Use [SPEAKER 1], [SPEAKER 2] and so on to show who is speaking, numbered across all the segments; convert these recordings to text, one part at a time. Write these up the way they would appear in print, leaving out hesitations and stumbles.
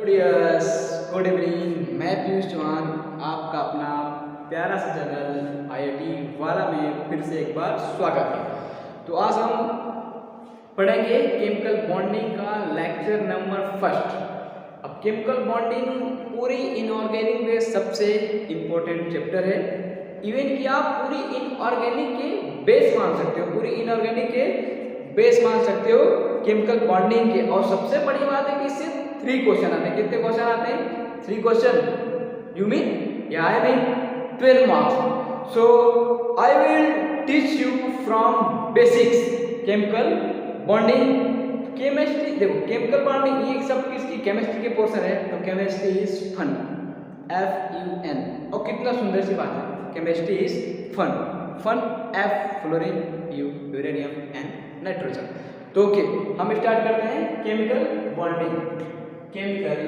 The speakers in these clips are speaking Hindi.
[SPEAKER 1] Dears, good evening. मैं पीयूष चौहान, आपका अपना प्यारा सा चैनल आईआईटी वाला में फिर से एक बार स्वागत है। तो आज हम पढ़ेंगे केमिकल बॉन्डिंग का लेक्चर नंबर फर्स्ट। अब केमिकल बॉन्डिंग पूरी इनऑर्गेनिक में सबसे इम्पोर्टेंट चैप्टर है। इवन कि आप पूरी इनऑर्गेनिक के बेस मान सकते हो, पूरी इनऑर्गेनिक के बेस मान सकते हो केमिकल बॉन्डिंग के। और सबसे बड़ी बात है कि इससे 3 क्वेश्चन आते हैं। कितने क्वेश्चन आते हैं? 3 क्वेश्चन। यू मीन या I mean 12 marks. So I will teach you from basics chemical bonding. Chemistry देखो, केमिकल बॉन्डिंग ये सब किसकी केमिस्ट्री के पोर्शन है, तो केमिस्ट्री इज फन, FUN। और कितना सुंदर सी बात है, chemistry is fun. Fun F fluorine, U uranium and nitrogen. तो ओके, हम स्टार्ट करते हैं chemical bonding. Chemical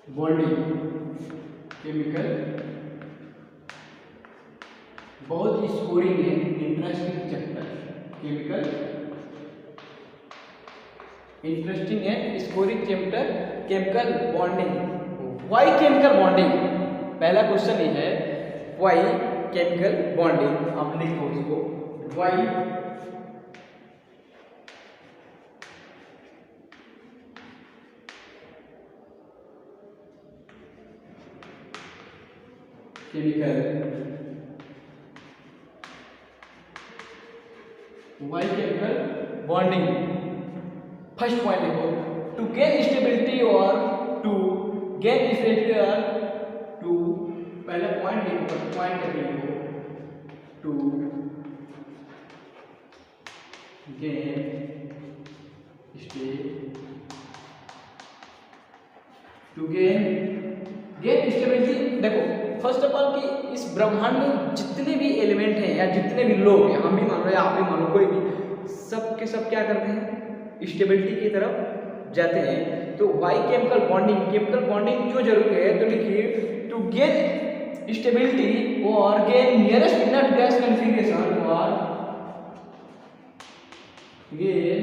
[SPEAKER 1] bonding, chemical बहुत ही स्कोरिंग है, इंटरेस्टिंग चैप्टर। केमिकल इंटरेस्टिंग है, scoring chapter chemical bonding. Why chemical bonding? पहला क्वेश्चन ये है, व्हाई केमिकल बॉन्डिंग। आप लिखो इसको, why chemical bonding. First point देखो, टू गेन स्टेबिलिटी और टू गेन स्टेबिलिटी और टू, पहले पॉइंट देखो, पॉइंट करके लिखो, टू गेन स्टेबिलिटी। देखो फर्स्ट ऑफ ऑल कि इस ब्रह्मांड में जितने भी एलिमेंट हैं या जितने भी लोग हैं, हम भी मान लो या आप भी मान लो, कोई भी, सब के सब क्या करते हैं, स्टेबिलिटी की तरफ जाते हैं। तो why chemical bonding? Chemical bonding क्यों जरूरी है? तो लिखिए, टू गेन स्टेबिलिटी और gain nearest inert gas configuration और गेन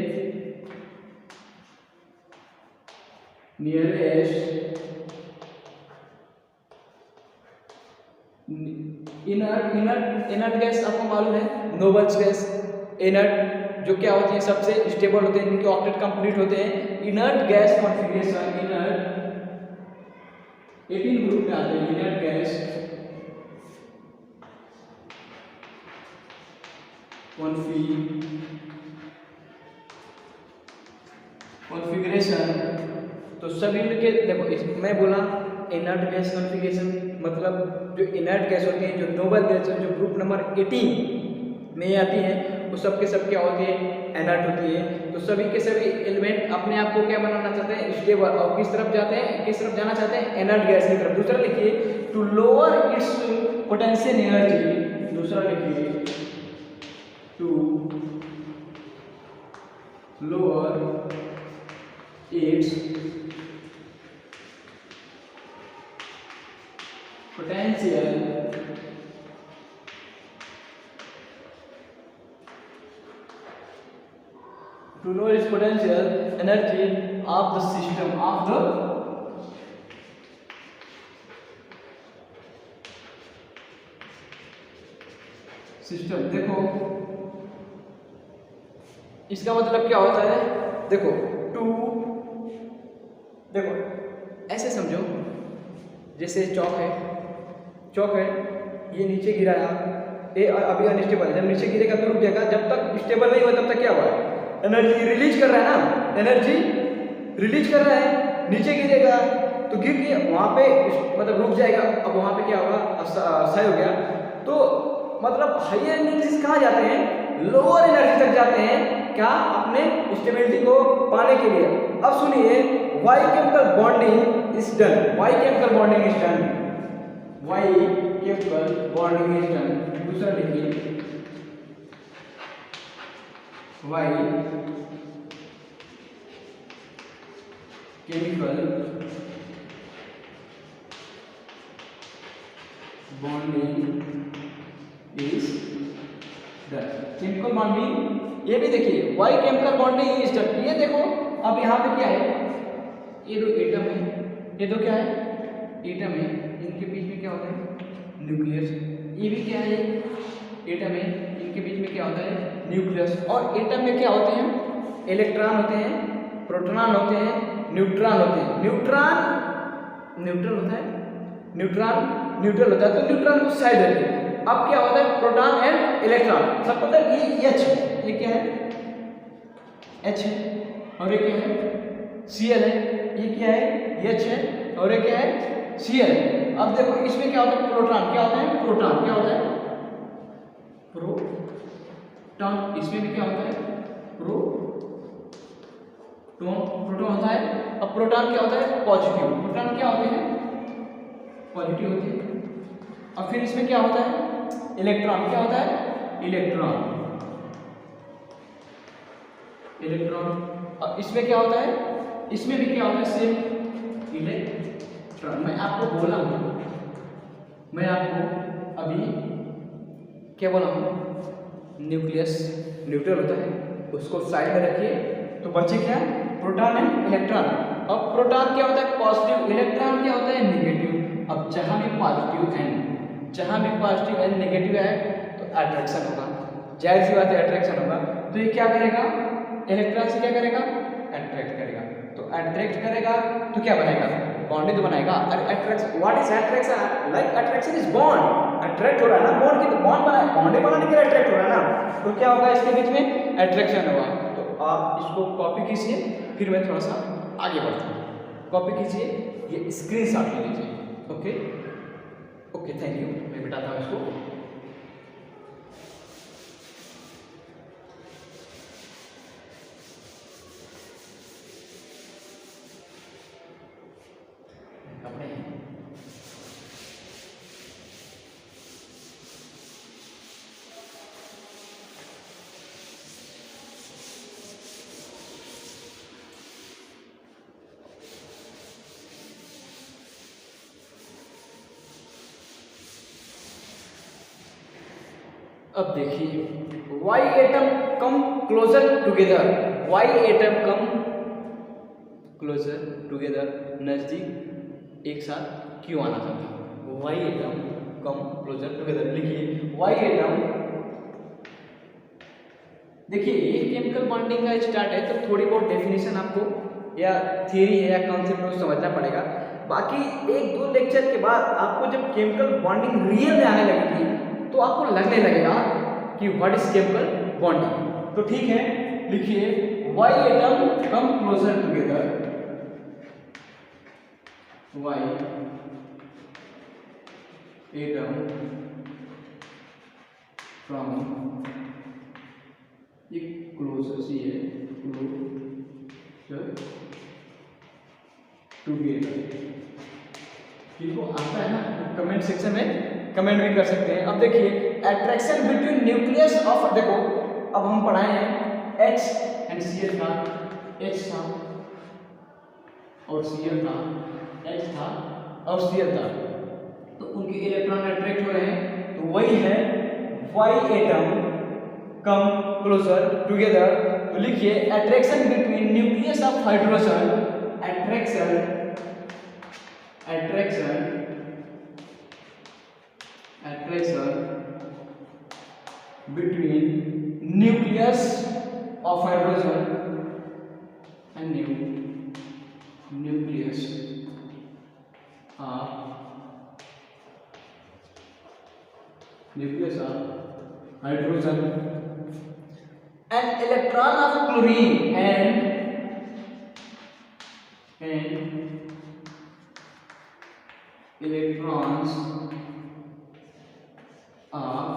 [SPEAKER 1] नियरेस्ट इनर्ट गैस। आपको मालूम है नोबल्स गैस इनर्ट, जो क्या होती है, सबसे स्टेबल होते हैं, इनके ऑक्टेट कंप्लीट होते हैं। Inert gas configuration, inert 18 group में आते हैं। Inert gas configuration. तो सभी मिलके देखो, मैं बोला इनर्ट गैस कॉन्फिगरेशन मतलब जो इनर्ट गैस होती है, जो नोबल गैस, जो ग्रुप नंबर 18 में आती है, वो सब के सब क्या होती है, इनर्ट होती है। तो सभी के सभी एलिमेंट अपने आप को क्या बनाना चाहते हैं, स्टेबल। और किस तरफ जाते हैं, किस तरफ जाना चाहते हैं, इनर्ट गैस की तरफ। दूसरा लिखिए, to lower its potential energy. दूसरा लिखिए, to lower its potential to know its potential energy of the system, of the system। देखो इसका मतलब क्या होता है, देखो टू, देखो ऐसे समझो, जैसे चौक है, ये नीचे गिराया, ये अभी अनस्टेबल है, जब नीचे गिरेगा तो रुक जाएगा। जब तक स्टेबल नहीं हुआ तब तक क्या हुआ, एनर्जी रिलीज कर रहा है ना, एनर्जी रिलीज कर रहा है। नीचे गिरेगा तो गिर के वहाँ पे मतलब रुक जाएगा। अब वहाँ पे क्या होगा, सही हो गया। तो मतलब हायर एनर्जी कहाँ जाते हैं, लोअर एनर्जी तक जाते हैं, क्या, अपने स्टेबिलिटी को पाने के लिए। अब सुनिए, why chemical bonding is done. Why chemical bonding is done, why chemical bonding is done. दूसरा लिखिए, व्हाई केमिकल बॉन्डिंग मान भी ये भी देखिए why chemical bonding is done. ये देखो अब यहाँ पे क्या है, ये दो एटम है, ये दो क्या है एटम है, इनके बीच में क्या होता है न्यूक्लियस। ये भी क्या है एटम है, इनके बीच में क्या होता है न्यूक्लियस। और एटम में क्या होते हैं इलेक्ट्रॉन होते हैं, प्रोटॉन होते हैं, न्यूट्रॉन होते हैं। न्यूट्रॉन न्यूट्रल होता है, न्यूट्रॉन न्यूट्रल होता है, तो न्यूट्रॉन को साइड रखिए। अब क्या होता है प्रोटॉन एंड इलेक्ट्रॉन, सब पता है ये H है, ये क्या है H है, और ये क्या है Cl है, ये क्या है H है, और ये क्या है Cl है। अब देखो इसमें क्या होता है प्रोटॉन, क्या होता है प्रोटॉन, क्या होता है प्रोटॉन, इसमें भी क्या होता है प्रोटॉन होता है। अब प्रोटॉन क्या होता है पॉजिटिव, प्रोटॉन क्या होते हैं पॉजिटिव होते हैं। और फिर इसमें क्या होता है इलेक्ट्रॉन, क्या होता है इलेक्ट्रॉन, इलेक्ट्रॉन। और इसमें क्या होता है, इसमें भी क्या होता है सेम इलेक्ट्रॉन। मैं आपको बोला हूं, मैं आपको अभी क्या बोला हूं न्यूक्लियस न्यूट्रल होता है, उसको साइड में रखिए तो बचे क्या प्रोटॉन एंड इलेक्ट्रॉन। अब प्रोटॉन क्या होता है पॉजिटिव, इलेक्ट्रॉन क्या होता है नेगेटिव। अब जहां भी पॉजिटिव एंड नेगेटिव है तो अट्रैक्शन होगा, जाहिर सी बात है अट्रैक्शन होगा। तो ये क्या करेगा इलेक्ट्रॉन से क्या करेगा अट्रैक्ट करेगा, तो अट्रैक्ट करेगा तो क्या बनेगा बॉन्ड तो बनाएगा। और attraction what is attraction, like attraction is bond, attract हो रहा है ना बॉन्ड की, तो बॉन्ड बनाए बॉन्ड बनाने के लिए अट्रैक्ट हो रहा है ना, तो क्या होगा इसके बीच में अट्रैक्शन होगा। तो आप इसको कॉपी कीजिए, फिर मैं थोड़ा सा आगे बढ़ता हूँ। कॉपी कीजिए, ये स्क्रीनशॉट ले लीजिए। ओके ओके थैंक यू, मैं बिठाता हूँ इसको। अब देखिए Y atom come closer together, Y atom come closer together, नजदीक एक साथ क्यों आना चाहते हैं। Y atom come closer together, लिखिए वाई एटम। देखिए ये केमिकल बॉन्डिंग का स्टार्ट है, तो थोड़ी बहुत डेफिनेशन आपको या थियरी है या कॉन्सेप्ट को समझना पड़ेगा। बाकी एक दो लेक्चर के बाद आपको जब केमिकल बॉन्डिंग रियल में आने लगेगी तो आपको लगने लगेगा कि व्हाट इज केमिकल बॉन्डिंग। तो ठीक है, लिखिए Y atom come closer together, Y atom from closer सी है क्लोजर टुगेदर। किनको आता है ना कमेंट सेक्शन में कमेंट भी कर सकते हैं। अब देखिए अट्रैक्शन बिटवीन न्यूक्लियस ऑफ, देखो अब हम पढ़ाए हैं H एंड Cl था, H था और Cl था, H था और Cl था, तो उनके इलेक्ट्रॉन अट्रैक्ट हो रहे हैं, तो वही है Y atom come closer together. तो लिखिए attraction between nucleus of hydrogen, attraction between nucleus of hydrogen and nucleus of hydrogen and electron of chlorine and electrons of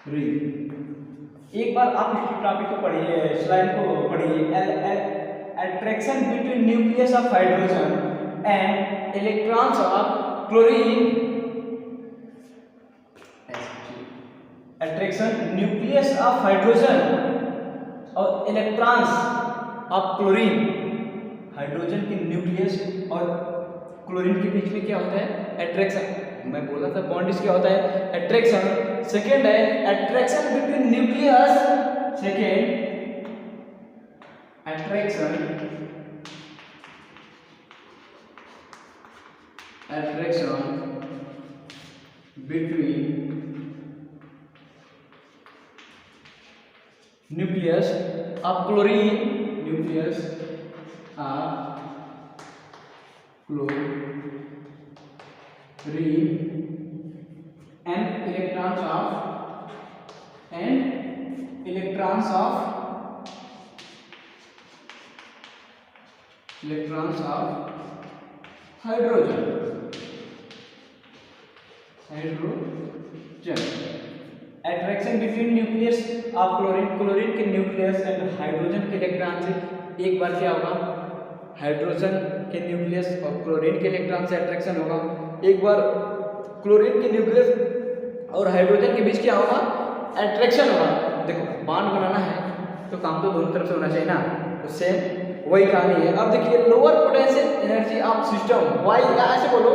[SPEAKER 1] chlorine. एक बार आप इस टॉपिक को पढ़िए, स्लाइड को पढ़िए। Attraction between nucleus of hydrogen and electrons of chlorine, attraction nucleus of hydrogen और इलेक्ट्रॉन्स ऑफ क्लोरीन। हाइड्रोजन के न्यूक्लियस और क्लोरीन के बीच में क्या होता है अट्रैक्शन। मैं बोला था बॉन्ड क्या होता है, अट्रैक्शन। सेकेंड है attraction between nucleus, second attraction between nucleus of chlorine, nucleus of chlorine and electrons of hydrogen, attraction between nucleus of chlorine, chlorine के न्यूक्लियस एंड हाइड्रोजन के इलेक्ट्रॉन से एक बार क्या होगा, हाइड्रोजन के न्यूक्लियस और क्लोरीन के इलेक्ट्रॉन से अट्रैक्शन होगा, एक बार क्लोरीन के न्यूक्लियस और हाइड्रोजन के बीच क्या होगा, अट्रैक्शन होगा। देखो बॉन्ड बनाना है तो काम तो दोनों तरफ से होना चाहिए ना, उससे वही कहानी है। अब देखिए lower potential energy of system, why ऐसे बोलो,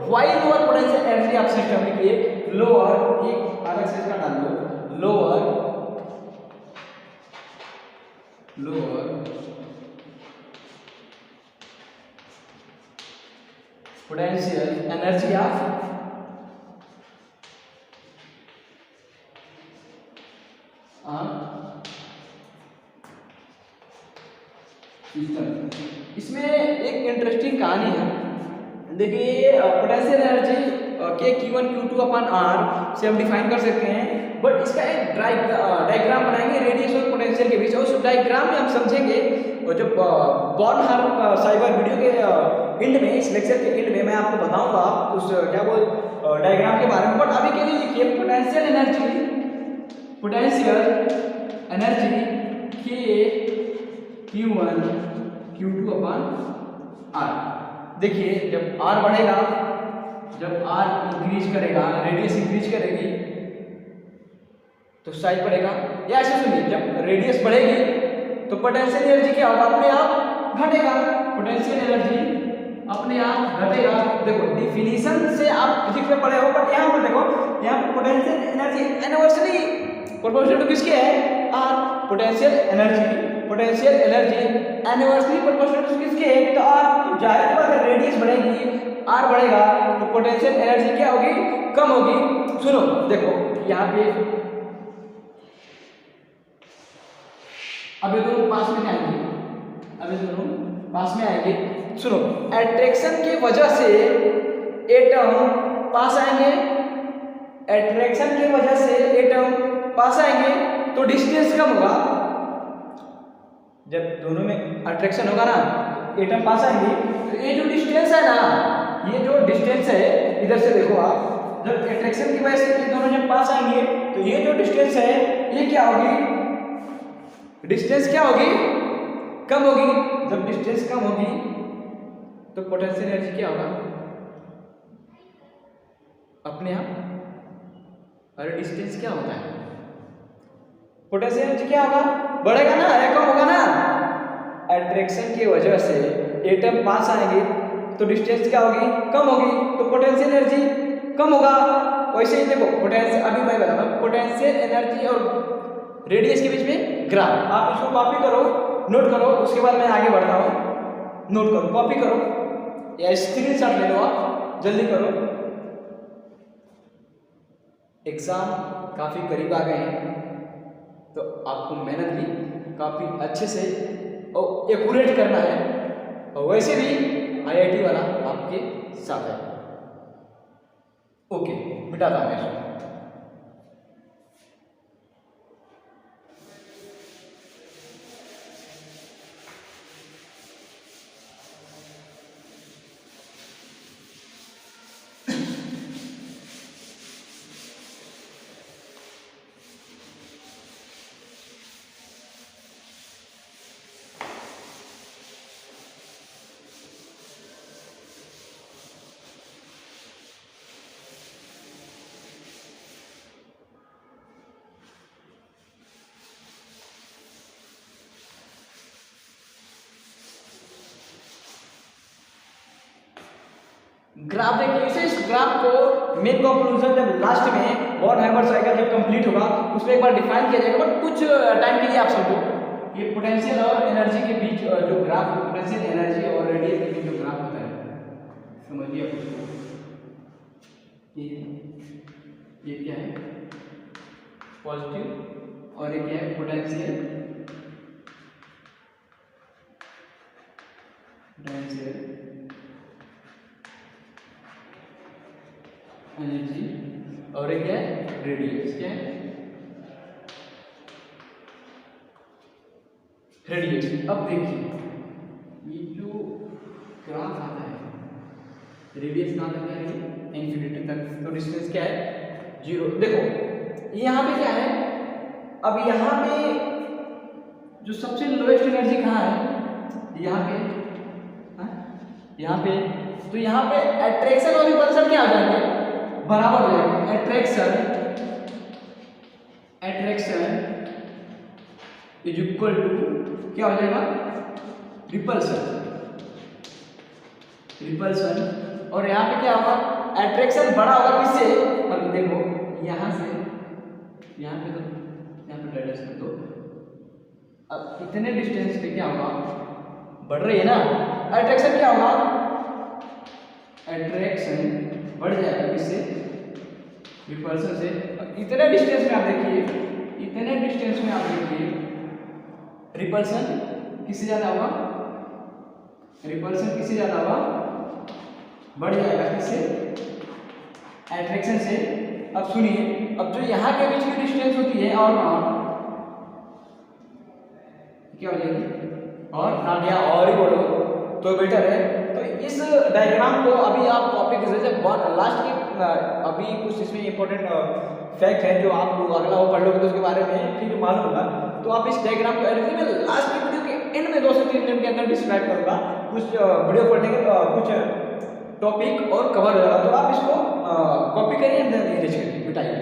[SPEAKER 1] why lower potential energy of system, लिखिए लोअर, एक अलग से इसका डाल दो, lower potential energy of system. इसमें एक इंटरेस्टिंग कहानी है, देखिए पोटेंशियल एनर्जी के Q1 Q2 अपन R से हम डिफाइन कर सकते हैं, बट इसका एक डायग्राम बनाएंगे रेडियस और पोटेंशियल के बीच, और उस डायग्राम में हम समझेंगे। और जब बॉर्नहार्ड साइबर वीडियो के एंड में, इस लेक्चर के एंड में मैं आपको बताऊंगा उस क्या बोल डायग्राम के बारे में, बट अभी के लिए लिखिए पोटेंशियल एनर्जी के Q1 Q2 अपन R। देखिए जब R बढ़ेगा, जब R इंक्रीज करेगा, रेडियस इंक्रीज करेगी तो साइज बढ़ेगा, या ऐसे सुनिए जब रेडियस बढ़ेगी तो पोटेंशियल एनर्जी क्या होगा, अपने आप घटेगा, पोटेंशियल एनर्जी अपने आप घटेगा। देखो डिफिनीशन से आप फिजिक्स में पढ़े हो, बट यहाँ पर देखो, यहाँ पर potential energy inversely proportional to किसके है, R। Potential energy inversely proportional to किसके है, तो R। तो जाहिर बात है रेडियस बढ़ेगी, R बढ़ेगा तो पोटेंशियल एनर्जी क्या होगी, कम होगी। सुनो देखो यहाँ पे अब ये दोनों पास में आएंगे, सुनो अट्रैक्शन की वजह से एटम पास आएंगे, तो डिस्टेंस कम होगा। जब दोनों में अट्रैक्शन होगा ना, एटम पास आएंगे, तो ये जो डिस्टेंस है ना, ये जो डिस्टेंस है इधर से देखो आप, जब अट्रैक्शन की वजह से ये दोनों जब पास आएंगे तो ये जो डिस्टेंस है ये क्या होगी, डिस्टेंस क्या होगी, कम होगी। जब डिस्टेंस कम होगी तो पोटेंशियल एनर्जी क्या होगा, अपने आप। अरे डिस्टेंस क्या होता है, पोटेंशियल एनर्जी क्या होगा, बढ़ेगा ना या कम होगा ना। अट्रैक्शन की वजह से एटम पास आएंगे तो डिस्टेंस क्या होगी, कम होगी, तो पोटेंशियल एनर्जी कम होगा। वैसे ही देखो पोटेंशियल, अभी मैं बताऊंगा पोटेंशियल एनर्जी और रेडियस के बीच में ग्राफ, आप इसको कॉपी करो, नोट करो, उसके बाद मैं आगे बढ़ता हूँ। नोट करो, कॉपी करो या स्क्रीनशॉट ले लो, आप जल्दी करो। एग्जाम काफी करीब आ गए हैं तो आपको मेहनत भी काफी अच्छे से और एक्यूरेट करना है, और वैसे भी IIT वाला आपके साथ है। ओके मिटाता हूं मैं। ग्राफ देखिए, इस ग्राफ को मेन कंक्लूजन जब लास्ट में बॉर्न हाइमर साइकिल जब कंप्लीट होगा उसमें एक बार डिफाइन किया जाएगा, बट कुछ टाइम के लिए आप समझो ये पोटेंशियल और एनर्जी के बीच जो ग्राफ, पोटेंशियल एनर्जी और रेडियस के बीच जो ग्राफ होता है, समझिए आप उसको। ये क्या है, पॉजिटिव, और ये क्या है, पोटेंशियल एनर्जी, और एक क्या है, रेडियस। क्या है, रेडियस। अब देखिए ये जो ग्राफ आता है, रेडियस कहाँ तक है, इंफिनिटी तक, तो डिस्टेंस क्या है, 0। देखो यहाँ पे क्या है, अब यहाँ पे जो सबसे लोएस्ट एनर्जी कहाँ है, यहाँ पे, यहाँ पे, तो यहाँ पे अट्रैक्शन और रिपल्शन क्या हो जाएंगे, बराबर हो जाएंगे। अट्रैक्शन इज इक्वल टू क्या हो जाएगा, रिपल्सन। और यहाँ पे क्या होगा, अट्रैक्शन बड़ा होगा किससे, अब देखो यहाँ से, यहाँ पे तो यहाँ पे डायरेक्ट कर दो, अब इतने डिस्टेंस पे क्या होगा, बढ़ रही है ना, अट्रैक्शन क्या होगा, अट्रैक्शन बढ़ जाएगा किससे, रिपल्सन से। इतने डिस्टेंस में आप देखिए, इतने डिस्टेंस में आप देखिए रिपल्सन किससे ज्यादा होगा, रिपल्सन किससे ज्यादा होगा, बढ़ जाएगा किससे, अट्रैक्शन से। अब सुनिए, अब जो यहाँ के बीच की डिस्टेंस होती है और क्या हो जाएगी, और नॉट, या और ही बोलो तो बेटर है। तो इस डायग्राम को अभी आप कॉपी कर सकते हैं। लास्ट की अभी कुछ इसमें इंपॉर्टेंट फैक्ट है जो आप लोग अगला वो पढ़ लोगे तो उसके बारे में फिर मालूम होगा। तो आप इस डायग्राम को मैं लास्ट की वीडियो के एंड में 2 से 3 मिनट के अंदर डिस्क्राइब करूंगा। कुछ वीडियो पढ़ने के कुछ टॉपिक और कवर हो जाएगा, तो आप इसको कॉपी करिए एंड इरेज करिए, मिटाइए।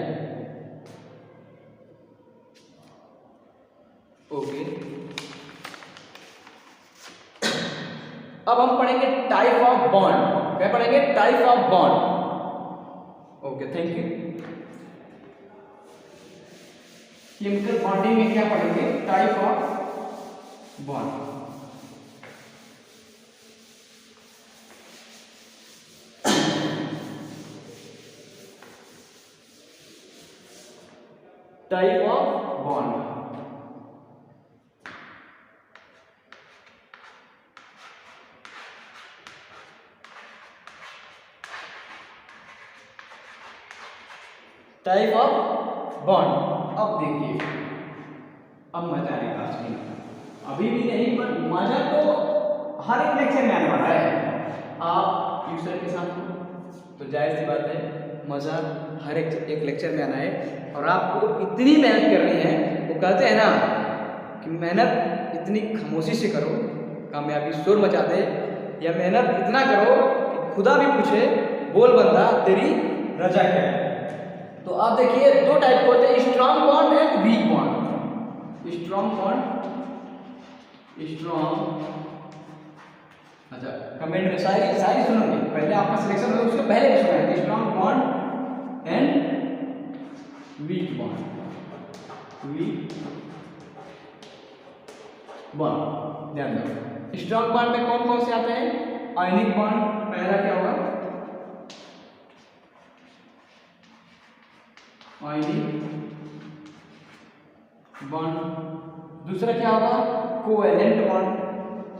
[SPEAKER 1] ओके, अब हम पढ़ेंगे टाइप ऑफ बॉन्ड। क्या पढ़ेंगे, type of bond. Okay, thank you. Chemical bonding में क्या पढ़ेंगे, type of bond. Type of bond, type of bond. अब देखिए, अब मजा आएगा आज की, अभी भी नहीं पर मजा तो हर एक लेक्चर में आने वाला है। आप ट्यूशन के साथ हो तो जाहिर सी बात है मजा हर एक लेक्चर में आना है। और आपको इतनी मेहनत करनी है, वो कहते हैं ना कि मेहनत इतनी खामोशी से करो कामयाबी शोर मचा दे, या मेहनत इतना करो कि खुदा भी पूछे बोल बंदा तेरी रजा क्या है। तो आप देखिए 2 टाइप के होते हैं, strong bond and weak bond. Strong bond, strong, अच्छा कमेंट में सारी सुनोगे, पहले आपका सिलेक्शन होगा उसके पहले भी सुना है, strong bond and weak bond. Weak bond ध्यान दो। स्ट्रॉन्ग बॉन्ड में कौन कौन से आते हैं, आयनिक बॉन्ड, पहला क्या होगा, आयनिक बॉन्ड। दूसरा क्या होगा, कोवेलेंट बॉन्ड।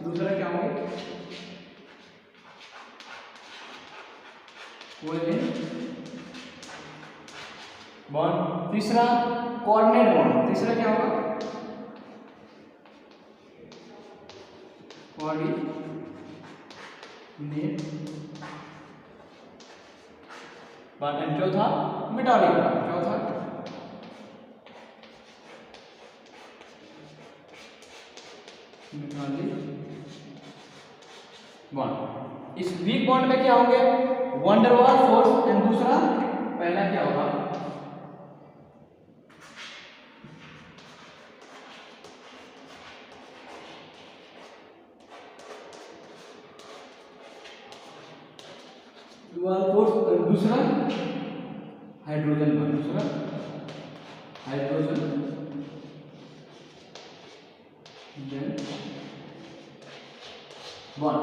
[SPEAKER 1] दूसरा क्या होगा, कोवेलेंट बॉन्ड। तीसरा कोऑर्डिनेट बॉन्ड। तीसरा क्या होगा, कोऑर्डिनेट बॉन्ड। एंड चौथा मेटालिक बॉन्ड। चौथा मेटालिक बॉन्ड। इस वीक बॉन्ड में क्या होंगे, वंडरवाल फोर्स। एंड दूसरा, पहला क्या होगा, वंडरवाल फोर्स, दूसरा हाइड्रोजन बॉन्ड, दूसरा हाइड्रोजन बॉन्ड।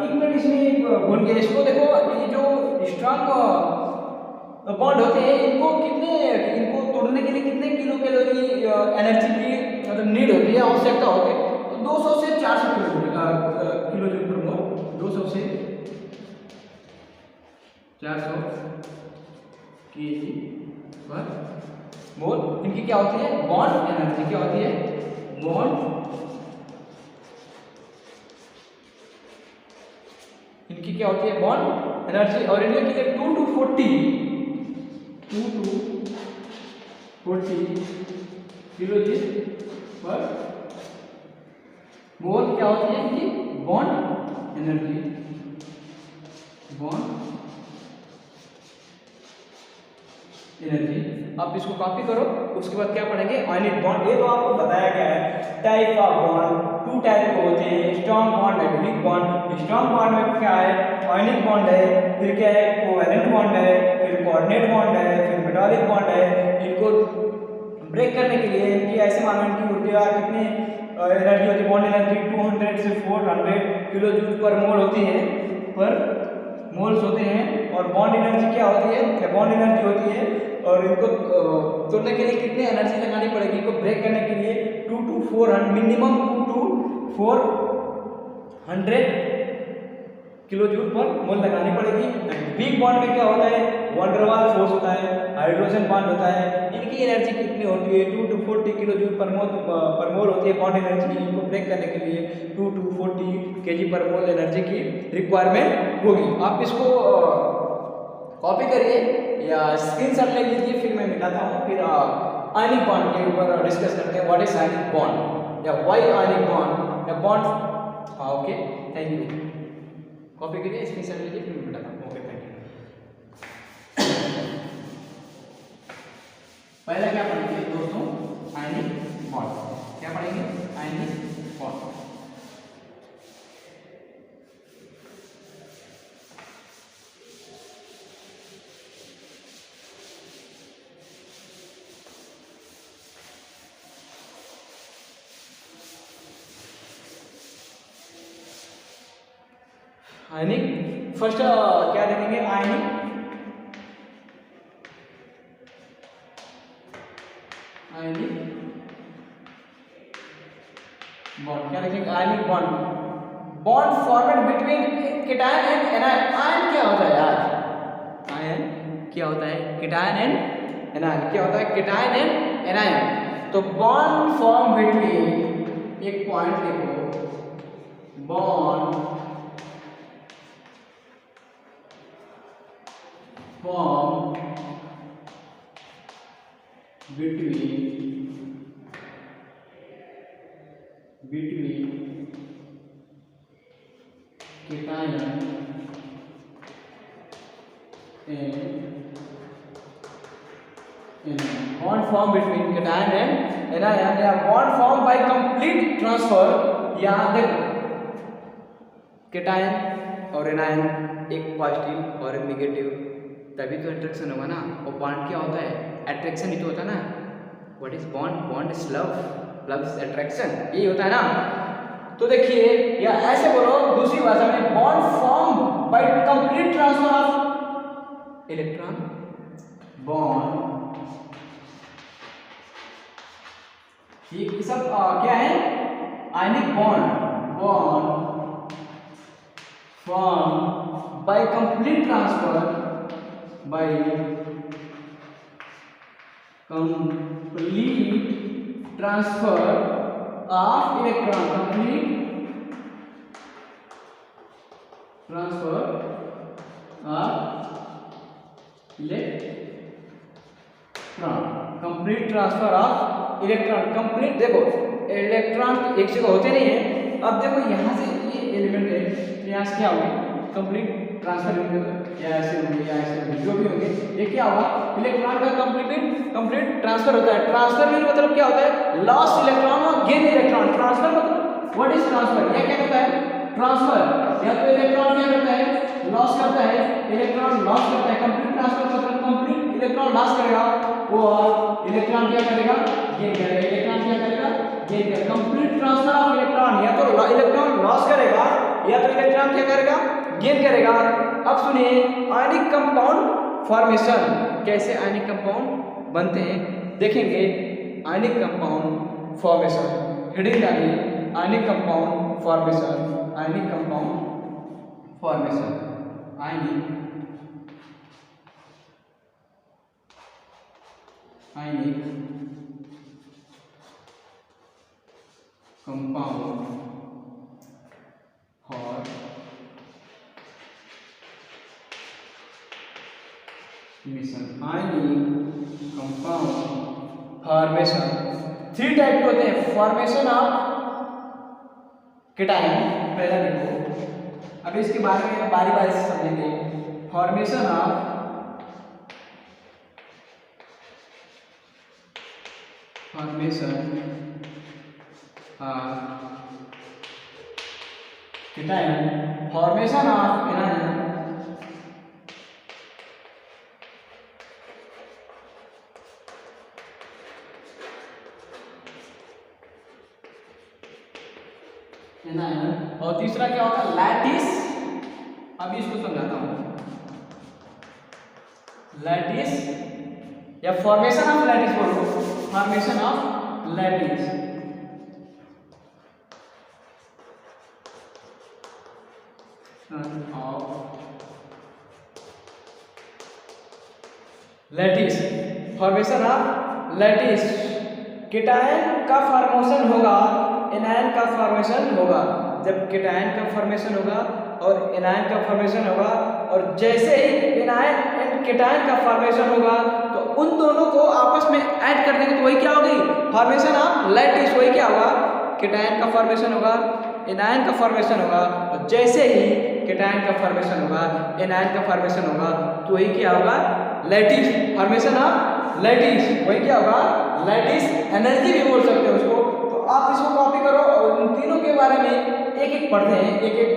[SPEAKER 1] एक मिनट इसमें भूल गए, इसको देखो, ये जो स्ट्रॉन्ग बॉन्ड होते हैं इनको तोड़ने के लिए कितने किलो कैलोरी एनर्जी की मतलब नीड होती है, आवश्यकता होती है? तो 200 से 400 किलो जूल पर मोल, 200 से 400 केजी पर मोल। इनकी क्या होती है? Bond energy. क्या होती है? बॉन्ड। इनकी क्या होती है? Bond energy. और इनके लिए 2 to 40 किलो जूल पर मोल क्या होती है इनकी? Bond energy. Bond energy. आप इसको कॉपी करो, उसके बाद क्या पढ़ेंगे? Ionic bond. ये तो आपको बताया गया है टाइप ऑफ बॉन्ड, 2 टाइप के होते हैं, strong bond and weak bond. Strong bond में क्या है? आयनिक बॉन्ड है, फिर क्या है? कोवैलेंट बॉन्ड है, फिर कोऑर्डिनेट बॉन्ड है, फिर मेटालिक बॉन्ड है। इनको ब्रेक करने के लिए इनकी ऐसे मानो इनकी ऊर्जा कितनी एनर्जी होती है? बॉन्ड एनर्जी 200 से 400 किलो जूल पर मोल होती है, पर मोल्स होते हैं। और बॉन्ड एनर्जी क्या होती है? बॉन्ड एनर्जी होती है। और इनको तोड़ने के लिए कितनी एनर्जी लगानी पड़ेगी? इनको ब्रेक करने के लिए 2 to 400 minimum 2 to 400 kilo joule per mole लगानी पड़ेगी। वीक बॉन्ड में क्या होता है? वंडरवाल फोर्स होता है, हाइड्रोजन बॉन्ड होता है। इनकी एनर्जी कितनी होती है? 2 to 40 किलो जूल पर मोल होती है बॉन्ड एनर्जी। इनको ब्रेक करने के लिए 2 to 40 केजी पर मोल एनर्जी की रिक्वायरमेंट होगी। आप इसको कॉपी करिए या स्क्रीनशॉट ले लीजिए, फिर मैं मिटाता हूँ। फिर आयनिक बॉन्ड के ऊपर डिस्कस करते हैं। व्हाट इज आयनिक बॉन्ड या व्हाई आयनिक बॉन्ड या बॉन्ड। हाँ, ओके, थैंक यू। कॉपी करिए, स्क्रीनशॉट लीजिए, फिर मैं मिटाता हूँ। Okay, thank you. पहला क्या पढ़ेंगे दोस्तों? Ionic bond. क्या पढ़ेंगे? Ionic bond. आयनिक फर्स्ट क्या देखेंगे? Ionic bond. क्या लिखेंगे? Ionic bond formed between cation and anion. Ion क्या होता है यार? आयन क्या होता है? Cation and anion. क्या होता है? Cation and anion. तो बॉन्ड फॉर्म बिटवीन, एक पॉइंट लिखो, bond form between cation and bond formed between cation and anion या bond formed by complete transfer। यहाँ देखो cation और anion एक पॉजिटिव और एक निगेटिव, तभी तो अट्रैक्शन होगा ना। और बॉन्ड क्या होता है? अट्रैक्शन ही तो होता है ना। What is bond? Bond is love, love is attraction, यही होता है ना। तो देखिए, या ऐसे बोलो दूसरी भाषा में, bond form by complete transfer of electron. Bond ये सब क्या है? Ionic bond form by complete transfer, by complete transfer of electron, complete transfer of electron, complete transfer of electron. Complete देखो, इलेक्ट्रॉन एक जगह होते नहीं है। अब देखो यहाँ से ये एलिमेंट है, यहाँ से क्या होगी? कंप्लीट ट्रांसफर या ऐसे होंगे या ऐसे होंगे, जो भी होंगे, ये क्या होगा? इलेक्ट्रॉन का कंप्लीट ट्रांसफर होता है। ट्रांसफर में मतलब क्या होता है? लॉस्ट इलेक्ट्रॉन और गेन इलेक्ट्रॉन। ट्रांसफर मतलब व्हाट इज ट्रांसफर? यह क्या करता है? ट्रांसफर। या तो इलेक्ट्रॉन क्या करता है? लॉस करता है, इलेक्ट्रॉन लॉस करता है। कंप्लीट ट्रांसफर मतलब कंप्लीट इलेक्ट्रॉन लॉस इलेक्ट्रॉन क्या करेगा, गेन करेगा, इलेक्ट्रॉन क्या करेगा, गेन करेगा। कंप्लीट ट्रांसफर ऑफ इलेक्ट्रॉन, या तो इलेक्ट्रॉन लॉस करेगा या तो इलेक्ट्रॉन क्या करेगा, गेन करेगा। अब सुनिए आयनिक कंपाउंड फॉर्मेशन, कैसे आयनिक कंपाउंड बनते हैं देखेंगे। आयनिक कंपाउंड फॉर्मेशन, हेडिंग डालिए ionic compound formation, ionic compound formation, ionic compound formation, ionic compound formation. 3 type के होते हैं। फॉर्मेशन ऑफ केटायन, पहला देखो, अब इसके बारे में बारी बारी से समझेंगे। Formation of cation, formation of anion, और तीसरा क्या होगा, लैटिस। अब इसको समझाता हूं, लैटिस या फॉर्मेशन ऑफ लैटिस बोलो, formation of lattice. Lattice, formation of lattice. Cation का फॉर्मेशन होगा, एनायन का फॉर्मेशन होगा। जब केटायन का फॉर्मेशन होगा और एनायन का फॉर्मेशन होगा, और जैसे ही एनायन एंड केटायन का फॉर्मेशन होगा तो उन दोनों को आपस में ऐड कर देंगे, तो वही क्या होगी, फॉर्मेशन ऑफ लैटिस। वही क्या होगा, केटायन का फॉर्मेशन होगा, एनायन का फॉर्मेशन होगा, और जैसे ही केटायन का फॉर्मेशन होगा, एनायन का फॉर्मेशन होगा, तो वही क्या होगा, लैटिस, फॉर्मेशन ऑफ लैटिस। वही क्या होगा, लैटिस एनर्जी भी बोल सकते हो उसको। तो आप इसको कॉपी करो और इन तीनों के बारे में एक एक पढ़ते हैं, एक एक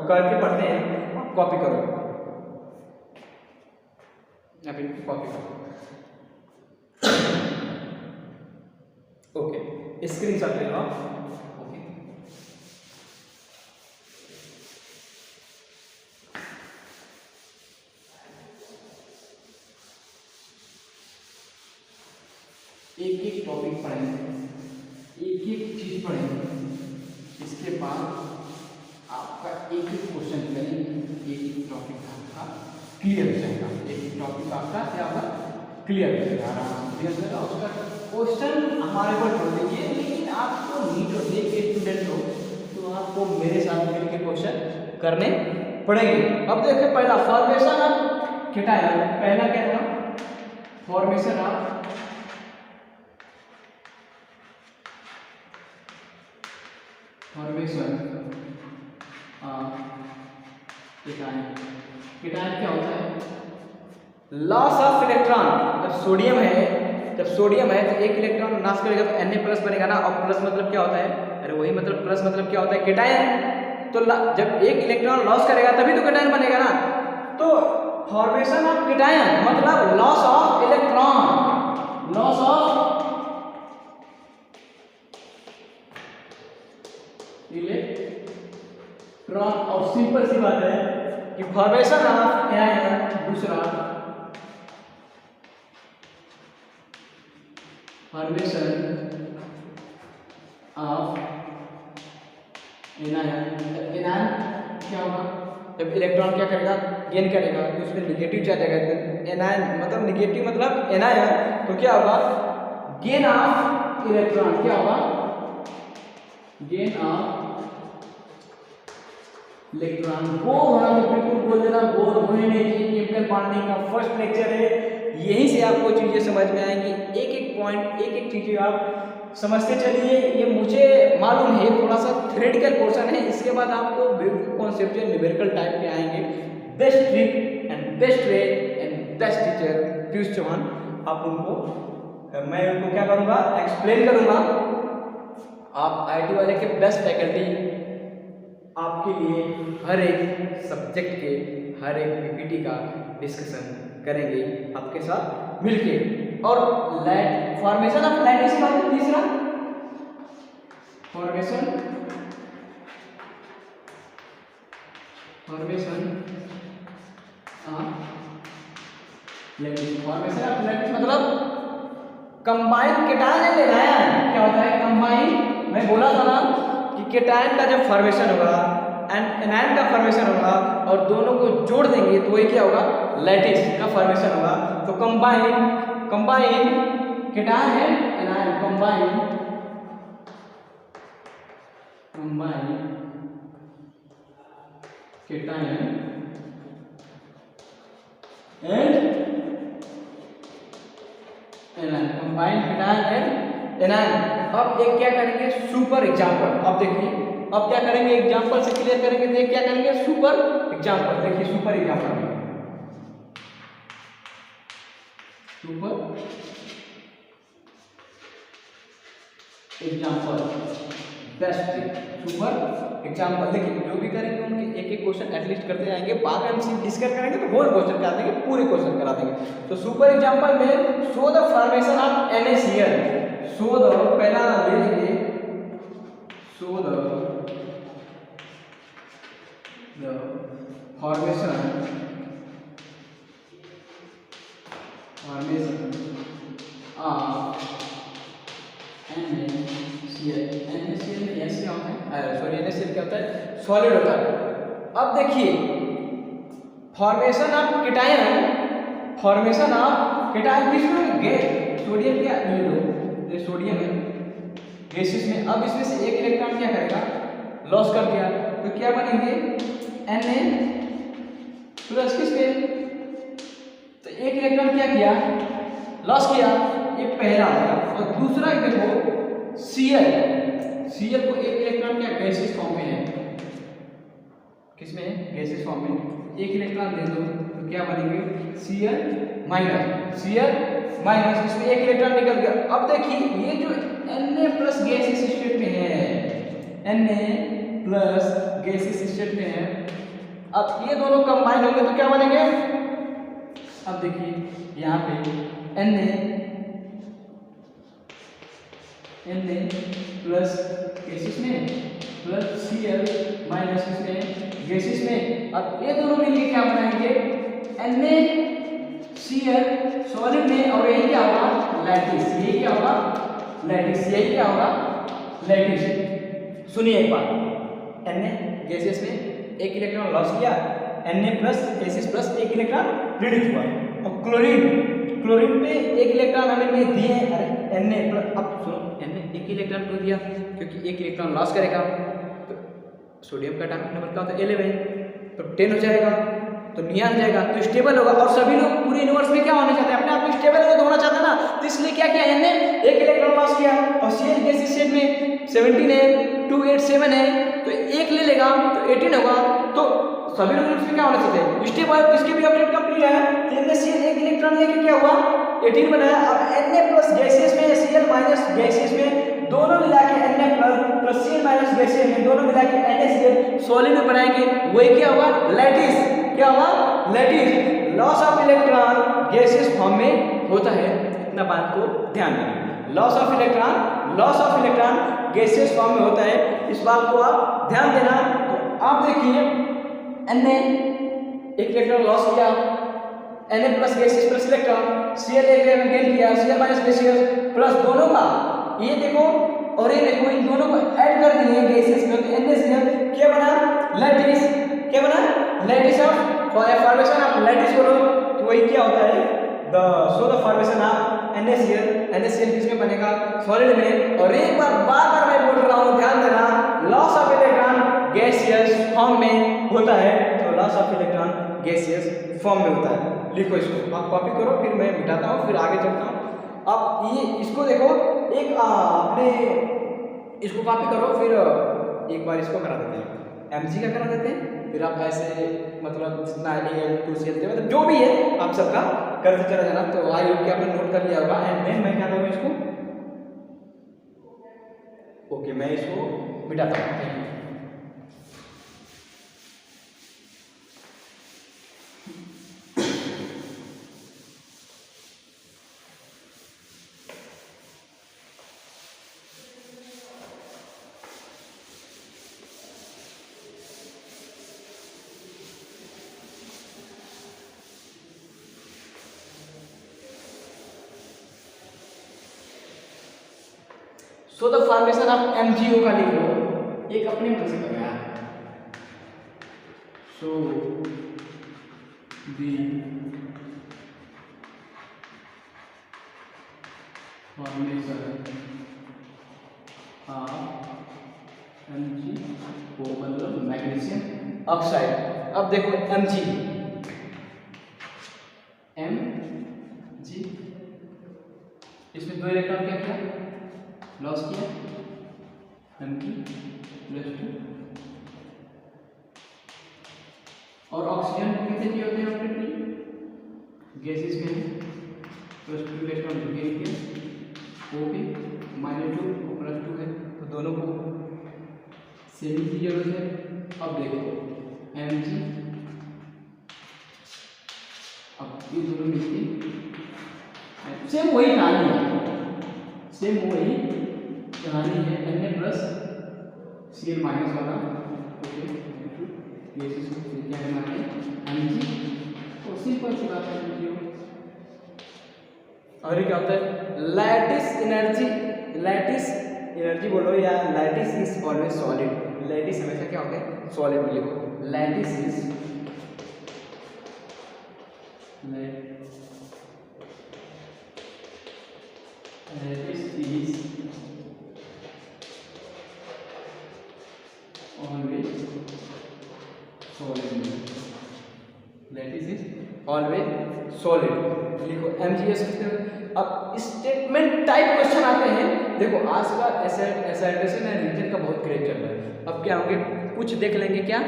[SPEAKER 1] करके पढ़ते हैं, कॉपी करो, अभी कॉपी करो। ओके, स्क्रीनशॉट ले लो आप। एक एक टॉपिक पढ़ेंगे, एक एक चीज पढ़ेंगे, इसके बाद आपका एक एक क्वेश्चन करेंगे, एक एक टॉपिक आपका क्लियर हो जाएगा, एक एक टॉपिक आपका क्या होगा, क्लियर हो जाएगा, आराम से क्लियर हो जाएगा। उसका क्वेश्चन हमारे पर छोड़ दीजिए, लेकिन आपको नीट और डे के स्टूडेंट हो तो आपको मेरे साथ मिलकर क्वेश्चन करने पड़ेंगे। अब देखिए पहला फॉर्मेशन ऑफ केटायन, पहला क्या था, फॉर्मेशन ऑफ केटायन। केटायन क्या होता है, लॉस ऑफ इलेक्ट्रॉन। जब सोडियम है तो एक इलेक्ट्रॉन नाश करेगा तो Na+ बनेगा ना, और प्लस मतलब क्या होता है, अरे वही मतलब प्लस मतलब क्या होता है, केटायन। तो जब एक इलेक्ट्रॉन लॉस करेगा तभी तो केटायन बनेगा ना। तो फॉर्मेशन ऑफ केटायन मतलब loss of electron, loss of electron. और सिंपल सी बात है कि फॉर्मेशन ऑफ एनायन, दूसरा फॉर्मेशन ऑफ एनायन। एनायन क्या होगा, जब इलेक्ट्रॉन क्या करेगा, गेन करेगा, तो उसमें निगेटिव चार्ज आएगा। एनायन मतलब निगेटिव मतलब एनायन, तो क्या होगा, गेन ऑफ इलेक्ट्रॉन। क्या होगा, गेन ऑफ इलेक्ट्रॉन। बोर होना तो बिल्कुल बोल देना, बोर होने नहीं चाहिए। केमिकल बॉन्डिंग का फर्स्ट लेक्चर है, यहीं से आपको चीजें समझ में आएंगी। एक एक पॉइंट, एक एक चीजें आप समझते चलिए। ये मुझे मालूम है थोड़ा सा थ्योरेटिकल पोर्शन है, इसके बाद आपको बिल्कुल कॉन्सेप्चुअल न्यूमेरिकल टाइप के आएंगे। Best trick and best way and best teacher Piyush Chauhan, आप उनको, मैं उनको क्या करूँगा, एक्सप्लेन करूँगा। आप IT वाले के बेस्ट फैकल्टी आपके लिए हर एक सब्जेक्ट के हर एक PPT का डिस्कशन करेंगे आपके साथ मिलके। और फॉर्मेशन ऑफ लैटिस का होता है तीसरा, फॉर्मेशन फॉर्मेशन ऑफ लैटिस मतलब कंबाइन केटायन ले रहा है, क्या होता है कंबाइन, मैं बोला था ना कि केटायन का जब फॉर्मेशन होगा एंड एनायन का फॉर्मेशन होगा और दोनों को जोड़ देंगे तो ये क्या होगा लैटिस का फॉर्मेशन होगा। तो combine cation and anion, combine cation and anion, combine cation and anion. अब एक क्या करेंगे सुपर एग्जांपल, अब देखिए अब क्या करेंगे एग्जांपल से क्लियर करेंगे, तो क्या करेंगे सुपर एग्जांपल, देखिए super example best super example. देखिए जो भी करेंगे उनके एक एक क्वेश्चन एटलीस्ट करते जाएंगे, बाद में हम डिस्कस करेंगे तो होल क्वेश्चन करा देंगे, पूरे क्वेश्चन करा देंगे। तो सुपर एग्जांपल में show the formation of NaCl, show the पहला ले लेंगे show the formation of NaCl में ऐसे होता है, सॉरी NaCl क्या होता है सॉलिड होता है। अब देखिए फॉर्मेशन ऑफ केटायन किसमें गैस, सोडियम क्या ले लो, ये सोडियम है गैसेस में। अब इसमें से एक इलेक्ट्रॉन क्या करेगा लॉस कर दिया, तो क्या बनेंगे Na प्लस किसमें, तो एक इलेक्ट्रॉन क्या किया लॉस किया, ये पहला होगा। और दूसरा देखो Cl को एक इलेक्ट्रॉन क्या गैसेस फॉर्म में है, किसमें है गैसेस फॉर्म में, एक इलेक्ट्रॉन दे दो तो क्या बनेंगे Cl माइनस, इसमें एक इलेक्ट्रॉन निकल गया। अब देखिए ये जो Na प्लस गैसेस स्टेट में है, Na प्लस गैसेस स्टेट में है, अब ये दोनों कंबाइन होंगे तो क्या बनेंगे, अब देखिए यहाँ पे Na प्लस गैसेस में प्लस Cl माइनस इसमें गैसेस में। अब ये दोनों मिलके क्या बनाएंगे NaCl सॉलिड में, और यही क्या होगा लैटिस, यही क्या होगा लैटिस, यही क्या होगा लैटिस। सुनिए एक बात, Na गैसेस में एक इलेक्ट्रॉन लॉस किया, Na प्लस गैसेस प्लस एक इलेक्ट्रॉन रिड्यूस हुआ, और क्लोरीन पे एक इलेक्ट्रॉन हमें दिए, अरे Na प्लस, अब सुनो Na एक इलेक्ट्रॉन क्यों दिया, क्योंकि एक इलेक्ट्रॉन लॉस करेगा, तो सोडियम का एटॉमिक नंबर क्या होता है 11, तो 10 हो जाएगा, तो नियन जाएगा, तो स्टेबल होगा। और सभी लोग पूरे यूनिवर्स में क्या होना चाहते हैं, अपने आप में स्टेबल होना चाहते हैं ना, तो इसलिए क्या किया Na एक इलेक्ट्रॉन लॉस किया, और Cl गैस स्टेट में 17 है 2 8 7 है, तो एक ले लेगा तो 18 होगा। तो सभी लोग इसमें क्या होना चाहते हैं स्टेबल, इसके भी ऑब्जेक्ट कंप्लीट है, तो NaCl एक इलेक्ट्रॉन लेके क्या हुआ 18 बनाया। अब Na प्लस गैसेस में Cl माइनस गैसेस में दोनों मिला के Na plus Cl minus gases में दोनों मिला के NaCl सॉलिड में बनाएंगे, वही क्या हुआ लैटिस, क्या हुआ lattice. Loss of electron gases form में होता है, इतना बात को ध्यान देना, loss of electron gases form में होता है, इस बात को आप ध्यान देना। तो आप देखिए Na एक इलेक्ट्रॉन लॉस किया, Na plus gases plus electron, Cl एक इलेक्ट्रॉन गेन किया, Cl माइनस गैसेस प्लस दोनों का, ये देखो और ये देखो, इन दोनों को ऐड कर दिए गैसेस में, तो NaCl क्या बना लैटिस, क्या बना lattice of formation of lattice बोलो, तो वही क्या होता है द फॉर्मेशन ऑफ NaCl किसमें बनेगा सॉलिड में। और एक बार बार मैं बोल रहा हूँ ध्यान देना, loss of electron gaseous form में होता है, तो loss of electron gaseous form में होता है। लिखो इसको, आप कॉपी करो, फिर मैं मिटाता हूँ, फिर आगे चलता हूँ। अब ये इसको देखो, एक अपने इसको कॉपी करो, फिर एक बार इसको करा देते हैं Mg का करा देते हैं, फिर आप ऐसे मतलब जितना Al2Cl मतलब जो भी है आप सबका करते चला जाना। तो आई होप कि आपने नोट कर लिया होगा। एंड देन मैं क्या करूँ इसको, ओके मैं इसको मिटाता हूँ। So the formation of MgO का लिख लो, एक अपने मन से करो यार। सो दी फॉर्मेशन ऑफ MgO मतलब मैग्नीशियम ऑक्साइड। अब देखो Mg इसमें 2 इलेक्ट्रॉन क्या किया, लॉस किया, Mg+2। और ऑक्सीजन कितने दिए होते हैं अपने गैसेस में, +2 इलेक्ट्रॉन गेन किया, O पे -2 +2 है, तो दोनों को सेम की जरूरत है। अब देखो Mg, अब ये दोनों मिलके सेम वही कहानी है, सेम वही कहानी है, Na+Cl- वाला। ओके, गैसेस को क्या बनाते हैं Mg, तो सिंपल सी बात है। और ये क्या होता है, लैटिस एनर्जी बोलो या lattice is always solid. Lattice हमेशा क्या होता है, सॉलिड में लिखो, लैटिस इज ऑलवेज सॉलिड लिखो MgS। अब स्टेटमेंट टाइप क्वेश्चन आते हैं। देखो आज का एसाइटेशन एंड रीजन का बहुत क्रेज चल रहा है। अब क्या होंगे, कुछ देख लेंगे क्या,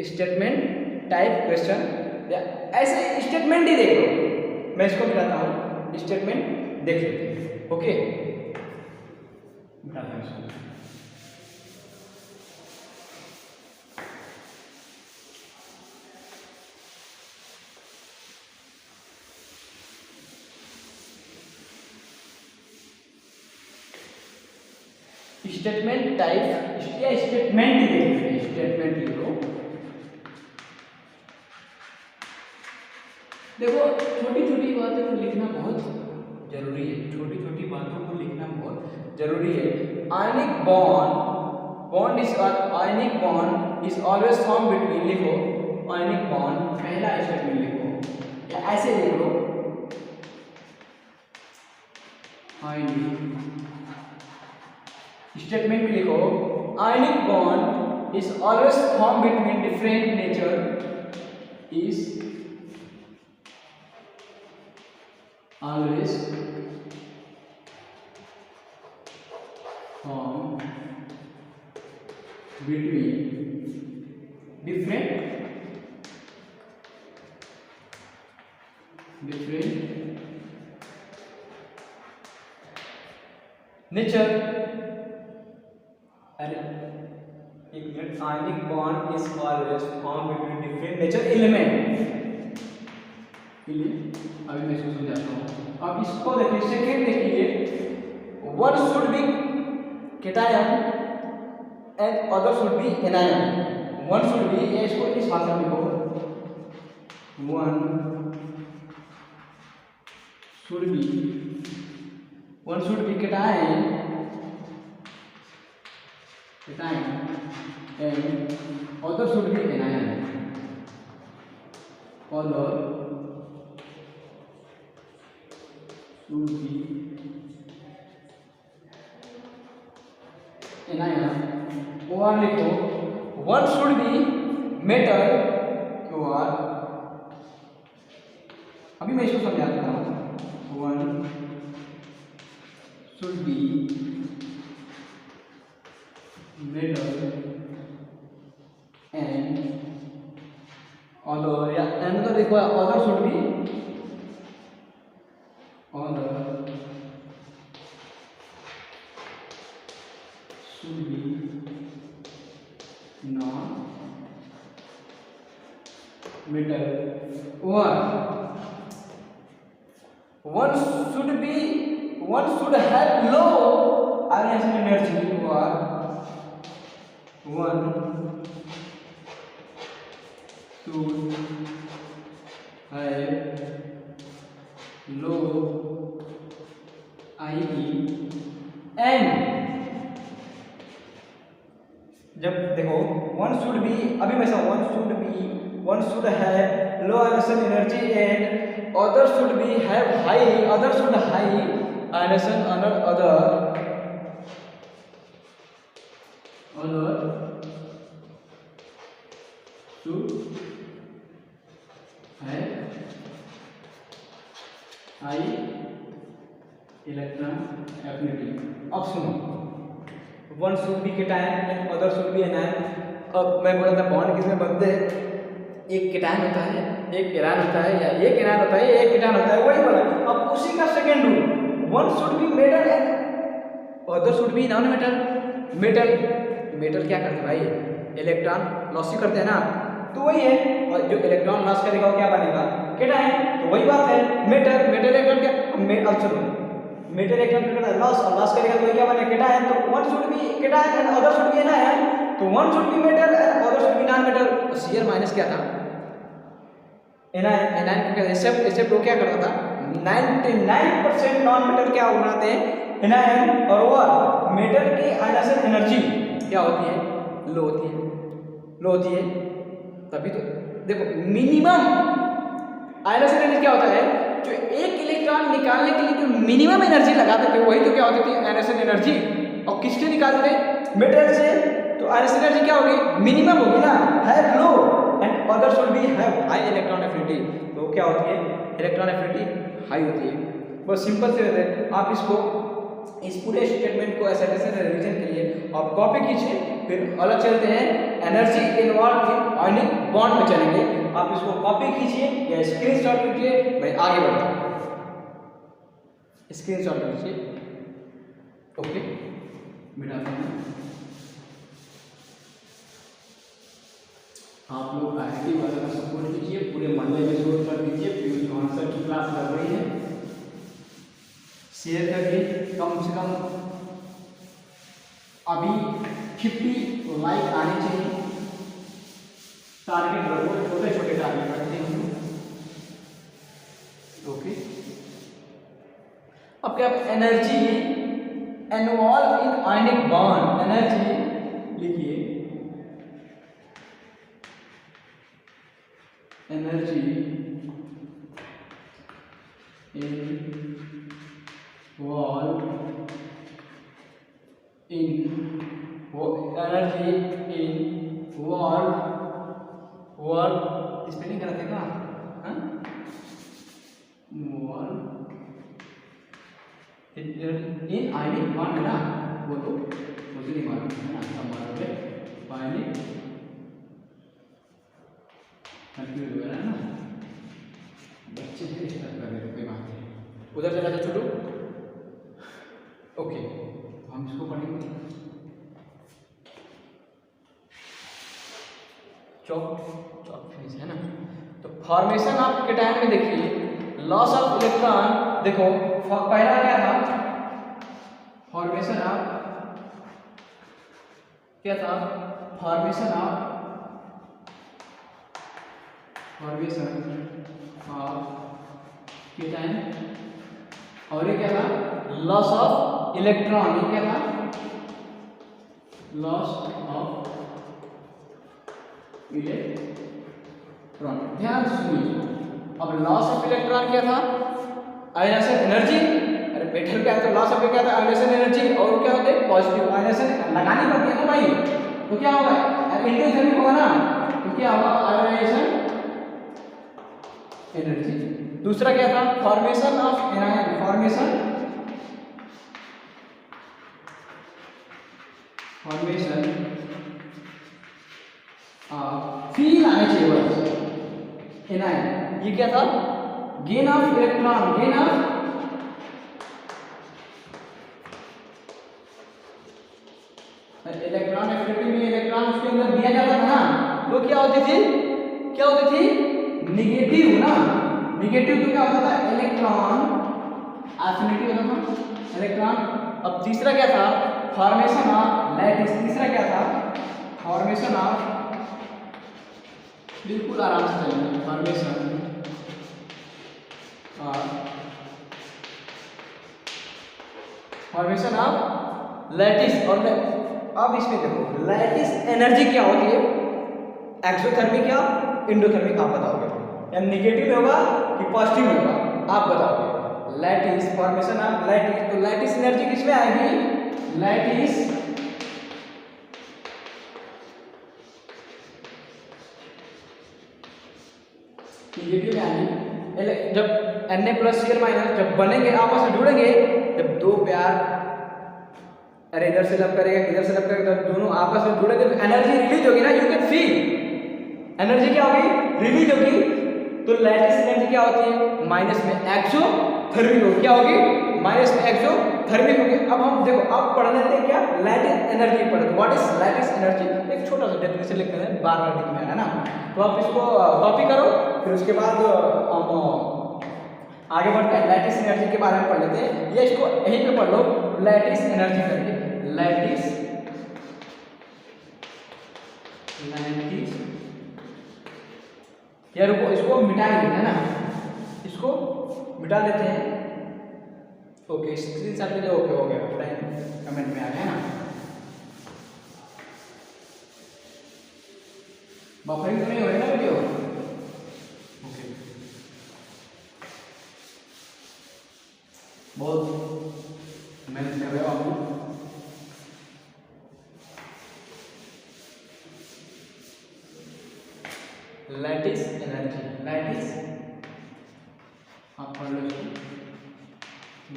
[SPEAKER 1] स्टेटमेंट टाइप क्वेश्चन, या ऐसे स्टेटमेंट ही देख लो। मैं इसको बताता हूँ, स्टेटमेंट देख लेते हैं। ओके, बताता हूँ। स्टेटमेंट टाइप या स्टेटमेंट ही देख लेते हैं, स्टेटमेंट लिखो। देखो छोटी छोटी बातों को लिखना बहुत जरूरी है, छोटी छोटी बातों को लिखना बहुत जरूरी है। Ionic bond is always form between, लिखो आयनिक बॉन्ड, पहला स्टेटमेंट लिखो या ऐसे लिख लो, आयनिक स्टेटमेंट में लिखो, ionic bond is always form between different nature, is always form between different nature. Ionic bond is always form between different nature element. अभी मैं इसको समझाता हूँ। अब इसको देखिए, सेकेंड देखिए, one should be cation and other should be anion. One should B, या इसको इस भाषा में लिखो, one should be cation and other should be anion, other should be anion। और लिखो one should be metal, और अभी मैं इसको समझाता हूँ। one should be metal and other, या another देखो, other should be non metal, or one should have low ionization energy, or one should have low IE and जब देखो वन शुड बी, अभी मैं one should have low ionisation energy and other should be have high, other should high ionisation other should have high electron affinity. अब सुनो, one should be cation and other should be anion. अब मैं बोला था बॉन्ड किसमें बनते हैं, एक केटायन होता है, एक एनायन होता है, या एक एनायन होता है, एक केटायन होता है, वही बोला। अब उसी का second rule, one should be metal and other should be non metal. Metal क्या करते हैं भाई, इलेक्ट्रॉन लॉस ही करते हैं ना, तो वही है। और जो इलेक्ट्रॉन लॉस करेगा वो क्या बनेगा, केटायन। तो वही बात है, मेटल इलेक्ट्रॉन क्या, मेटल इलेक्ट्रॉन लॉस करेगा तो क्या बनेगा, केटायन। तो one should be cation and other should be anion. तो one should be metal and other should be non metal. CR minus क्या था, एनायन एक्सेप्ट वो क्या करता था, 99% नॉन मेटल क्या बनाते हैं, एनायन। और वो मेटल की आयनेशन एनर्जी क्या होती है, लो होती है। तभी तो देखो मिनिमम आयनेशन एनर्जी क्या होता है, जो एक इलेक्ट्रॉन निकालने के लिए जो मिनिमम एनर्जी लगाते थे वही तो क्या होती थी, आयनेशन एनर्जी। और किससे निकालते थे, मेटल से। तो आयनेशन एनर्जी क्या होगी, मिनिमम होगी ना, है low and other should be have high electron affinity. तो क्या होती है, इलेक्ट्रॉन एफिनिटी हाई होती है। बस सिंपल से रहते हैं। आप इसको इस पूरे स्टेटमेंट को ऐसे रिवीजन के लिए आप कॉपी कीजिए, फिर अलग चलते हैं energy involve in ionic bond में चलेंगे। आप इसको कॉपी कीजिए या स्क्रीनशॉट लीजिए, मैं आगे बढ़ता हूँ। स्क्रीनशॉट लीजिए, ओके मिटाते हैं। आप लोग IIT वाले का सपोर्ट कीजिए, पूरे मंडे में शोर कर दीजिए। पीयूष कॉन्सेप्ट की क्लास लग रही है, शेयर करके कम से कम अभी 50 लाइक आने चाहिए। टारगेट रखो, छोटे टारगेट रखते हैं। ओके, अब क्या, energy involve in ionic bond, energy लिखिए, एनर्जी वर्ड स्पेलिंग करते हैं क्या, इन आयनिक बॉन्ड है ना, वो तो मुझे नहीं मालूम है ना, सब मालूम है आयनिक कंफ्यूज हो गया ना, बच्चे से स्टार्ट कर रहे, कोई बात नहीं, उधर चला जाए छोटू। ओके, हम इसको पढ़ेंगे चौक फिनिश है ना। तो फॉर्मेशन ऑफ केटायन में देखिए, लॉस ऑफ इलेक्ट्रॉन, देखो पहला क्या था, फॉर्मेशन ऑफ क्या था, फॉर्मेशन ऑफ केटायन, और ये क्या था, लॉस ऑफ इलेक्ट्रॉन। ये क्या था, लॉस ऑफ इलेक्ट्रॉन। ध्यान से सुनिए, अब लॉस ऑफ इलेक्ट्रॉन क्या था, आयनेशन एनर्जी। अरे मेटल क्या है, तो लॉस ऑफ क्या था, आयनेशन एनर्जी। और क्या होते हैं, पॉजिटिव आयनेशन लगानी पड़ती है ना भाई, तो क्या होगा, इंटरथर्मिक होगा ना, तो क्या होगा, आयनाइजेशन एनर्जी। दूसरा क्या था, formation of anion, formation feel आने चाहिए बस एनायन। ये क्या था, gain of electron, gain of electron affinity में इलेक्ट्रॉन उसके अंदर दिया जाता था ना, तो क्या होती थी, निगेटिव ना, निगेटिव तो क्या होता था, इलेक्ट्रॉन एफिनिटी होता था इलेक्ट्रॉन। अब तीसरा क्या था, फॉर्मेशन ऑफ लैटिस। तीसरा क्या था, फॉर्मेशन ऑफ, बिल्कुल आराम से चलेंगे, फॉर्मेशन ऑफ लैटिस और अब इसमें देखो लैटिस एनर्जी क्या होती है, एक्सोथर्मिक या इंडोथर्मिक आप बताओगे, या निगेटिव में होगा कि पॉजिटिव में होगा आप बताओगे। लैटिस फॉर्मेशन ऑफ लैटिस, तो लैटिस एनर्जी किसमें आएगी, लैटिस निगेटिव में आएगी। जब Na+Cl- जब बनेंगे आपस में जुड़ेंगे, जब दो प्यार, अरे इधर से लब करेगा इधर से लब करेगा, जब दोनों आपस में जुड़ेंगे तो एनर्जी रिलीज होगी ना, यू कैन फील एनर्जी क्या होगी, रिलीज होगी। तो लैटिस एनर्जी क्या होती है, माइनस में एक्सोथर्मिक होगी, क्या होगी, माइनस में एक्सोथर्मिक होगी। अब हम देखो अब पढ़ लेते हैं क्या, लैटिस एनर्जी पढ़ते हैं, व्हाट इज लैटिस एनर्जी, एक छोटा सा डेफिनेशन लिखते हैं, बार बार लिखना है ना, तो आप इसको कॉपी करो, फिर उसके बाद हम आगे बढ़ते हैं, लैटिस एनर्जी के बारे में पढ़ लेते हैं, ये इसको यहीं पे पढ़ लो, लैटिस एनर्जी करके, लैटिस यार रुको इसको मिटा देते हैं ना, इसको मिटा देते हैं, ओके स्क्रीनशॉट ले लो, ओके हो गया, टाइम कमेंट में आ गया ना, बफरिंग तो नहीं हो रही ना वीडियो, ओके बहुत मेहनत कर रहे हो आप लोग। लैटिस एनर्जी, लैटिस आप पढ़ लो इसको,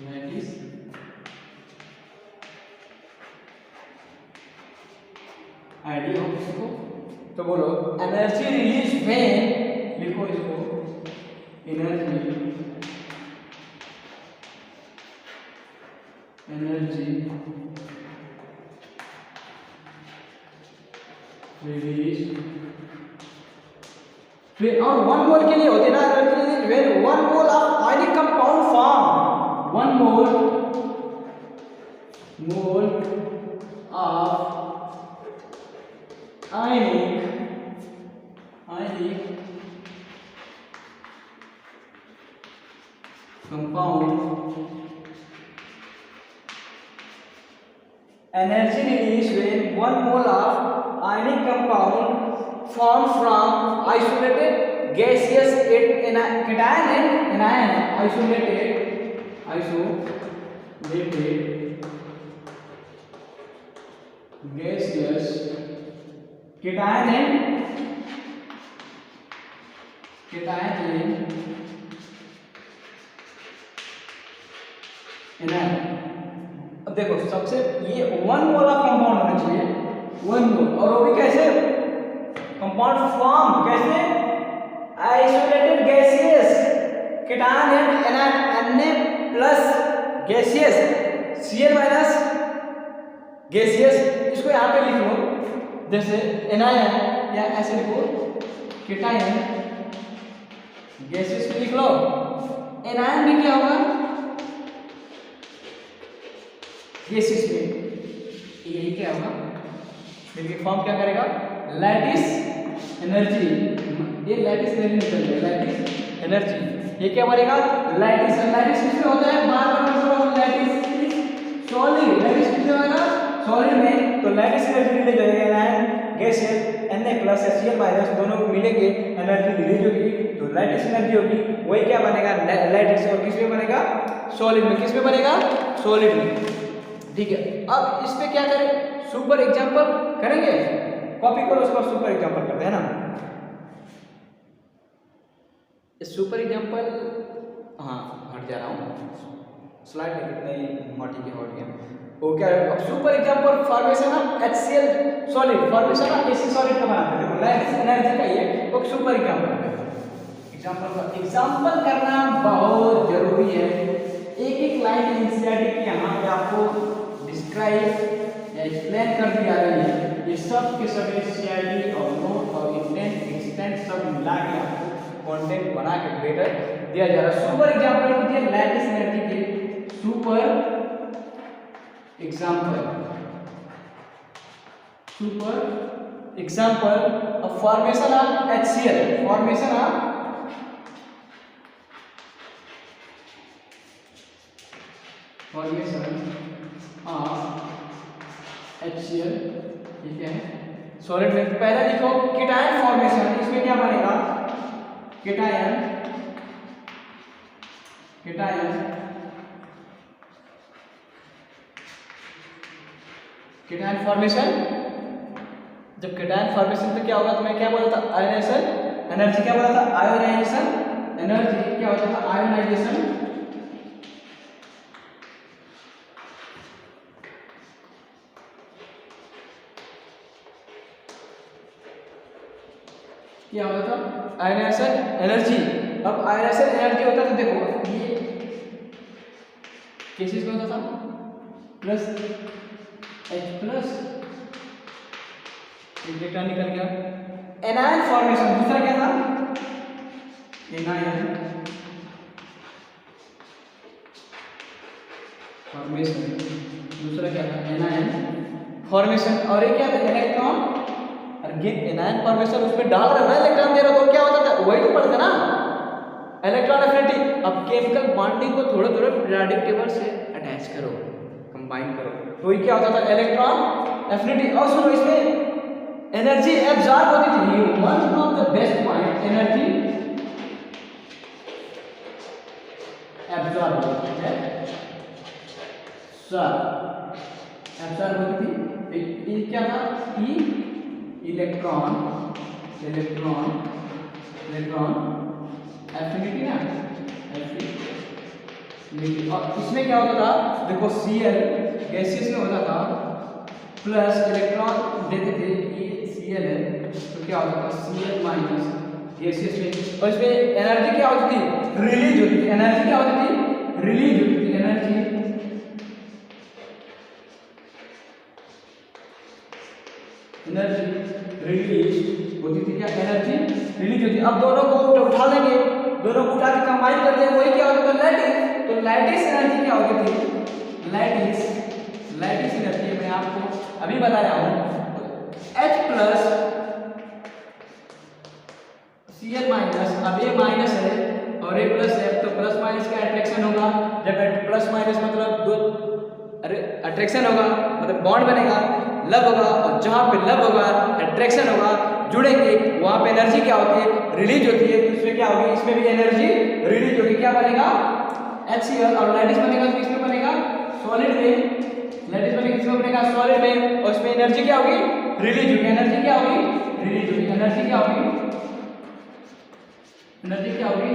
[SPEAKER 1] लैटिस आइडिया हो किसी को तो बोलो, एनर्जी रिलीज व्हेन, लिखो इसको, एनर्जी रिलीज फिर, और 1 मोल के लिए होती है ना energy release when 1 mole of ionic compound form, 1 mole of ionic compound, energy release when 1 mole of ionic compound formed from isolated gaseous cation and anion, isolated gaseous cation and anion। अब देखो सबसे ये 1 मोल ऑफ कंपाउंड होना चाहिए, 1 मोल, और वो भी कैसे, कंपाउंड फॉर्म कैसे, isolated gaseous cation and anion plus gaseous Cl- gaseous, इसको यहाँ पे लिख लो, जैसे एनायन या ऐसे लिखो, कीटायन गैसियस भी लिख लो, एनायन भी क्या होगा, गैसियस में, यही क्या होगा, देखिए फॉर्म क्या करेगा, लैटिस एनर्जी, ये लैटिस एनर्जी निकल जाएगा, लैटिस एनर्जी, ये क्या बनेगा, लैटिस, लैटिस किसमें होता है, बार बार लैटिस सॉलिड, लैटिस किसमें होगा, सॉलिड में, तो लैटिस एनर्जी रिलीज हो जाएगा, गैसेस Na+Cl- दोनों मिलेंगे, एनर्जी रिलीज होगी, तो लैटिस एनर्जी होगी, वही क्या बनेगा, लैटिस, और किसमें बनेगा, सॉलिड में, किसमें बनेगा, सॉलिड में, ठीक है। अब इस पे क्या करें, सुपर एग्जांपल करेंगे, कॉपी करो उसको, सुपर एग्जांपल करते हैं ना, सुपर एग्जांपल, हाँ हट जा रहा हूँ स्लाइड में, कितने मोटी की हट गया, ओके। अब super example formation of HCl solid, formation of Ac solid का बनाते हैं, देखो लैटिस एनर्जी का ये वो सुपर एग्जांपल करना बहुत जरूरी है, एक एक लाइन एनसीईआरटी की यहाँ पे आपको डिस्क्राइब या एक्सप्लेन कर दिया रही है, ये सब के सब एनसीईआरटी और नोट और इंटेंट एक्सटेंट सब मिला के आपको कंटेंट बना के बेटर दिया जा रहा है। सुपर एग्जांपल कीजिए लैटिस एनर्जी के, super example of formation of HCl, formation of HCl, ठीक है। सॉलिड में पहला लिखो केटायन फॉर्मेशन, इसमें क्या बनेगा, केटायन फॉर्मेशन। जब केटायन फॉर्मेशन तो क्या होगा, तो मैं क्या बोला था, आयोनाइजेशन एनर्जी, क्या बोला था, आयोनाइजेशन एनर्जी क्या होता था, आयोनाइजेशन क्या होता था, आयोनाइजेशन एनर्जी। अब आयोनाइजेशन एनर्जी होता था, देखो ये केसेस में होता था प्लस H प्लस, इलेक्ट्रॉन निकल गया। एनायन फॉर्मेशन दूसरा क्या था, एनायन फॉर्मेशन दूसरा क्या था, एनायन फॉर्मेशन। और ये क्या था, इलेक्ट्रॉन, अगेन एनायन फॉर्मेशन, उसमें डाल रहा है ना इलेक्ट्रॉन दे रहा, तो क्या होता था, वही तो पढ़ते ना, इलेक्ट्रॉन एफिनिटी। अब केमिकल बॉन्डिंग को थोड़ा थोड़ा पीरियोडिक टेबल से अटैच करो, कंबाइन करो, तो ये क्या होता था, इलेक्ट्रॉन एफिनिटी। और सुनो, इसमें एनर्जी एब्जॉर्ब होती थी, one of the best point, energy absorb होती है, एब्जॉर्ब होती थी। ये क्या था, ई इलेक्ट्रॉन एफिनिटी ना, एफिनिटी। और इसमें क्या होता था, देखो Cl गैसेस में होता था, प्लस इलेक्ट्रॉन देते थे, ये Cl है, तो क्या होता था, Cl माइनस गैसेस में। और इसमें एनर्जी क्या होती थी, रिलीज होती थी, एनर्जी क्या होती थी, रिलीज होती थी, एनर्जी रिलीज होती थी, क्या, एनर्जी रिलीज होती। अब दोनों को उठा लेंगे, दोनों को उठा के कंबाइन कर देंगे, वही क्या होता था, लैटिस। तो लैटिस एनर्जी क्या होती थी, लैटिस एनर्जी मैं आपको अभी बता रहा हूं। तो H प्लस Cl माइनस, अब ये माइनस है और ये प्लस है, तो प्लस माइनस का अट्रैक्शन होगा। जब प्लस माइनस मतलब दो, अरे अट्रैक्शन होगा मतलब बॉन्ड बनेगा, लब होगा, और जहां पे लब होगा अट्रैक्शन होगा, जुड़ेंगे, वहां पे एनर्जी क्या होती है, रिलीज होती है। तो इसमें क्या होगी, इसमें भी एनर्जी रिलीज होगी, क्या बनेगा, HCl। और लैटिस बनेगा तो इसमें बनेगा सॉलिड में, लैटिस बनेगा इसमें बनेगा सॉलिड में, और इसमें एनर्जी क्या होगी, रिलीज होगी, एनर्जी क्या होगी, रिलीज होगी, एनर्जी क्या होगी, एनर्जी क्या होगी,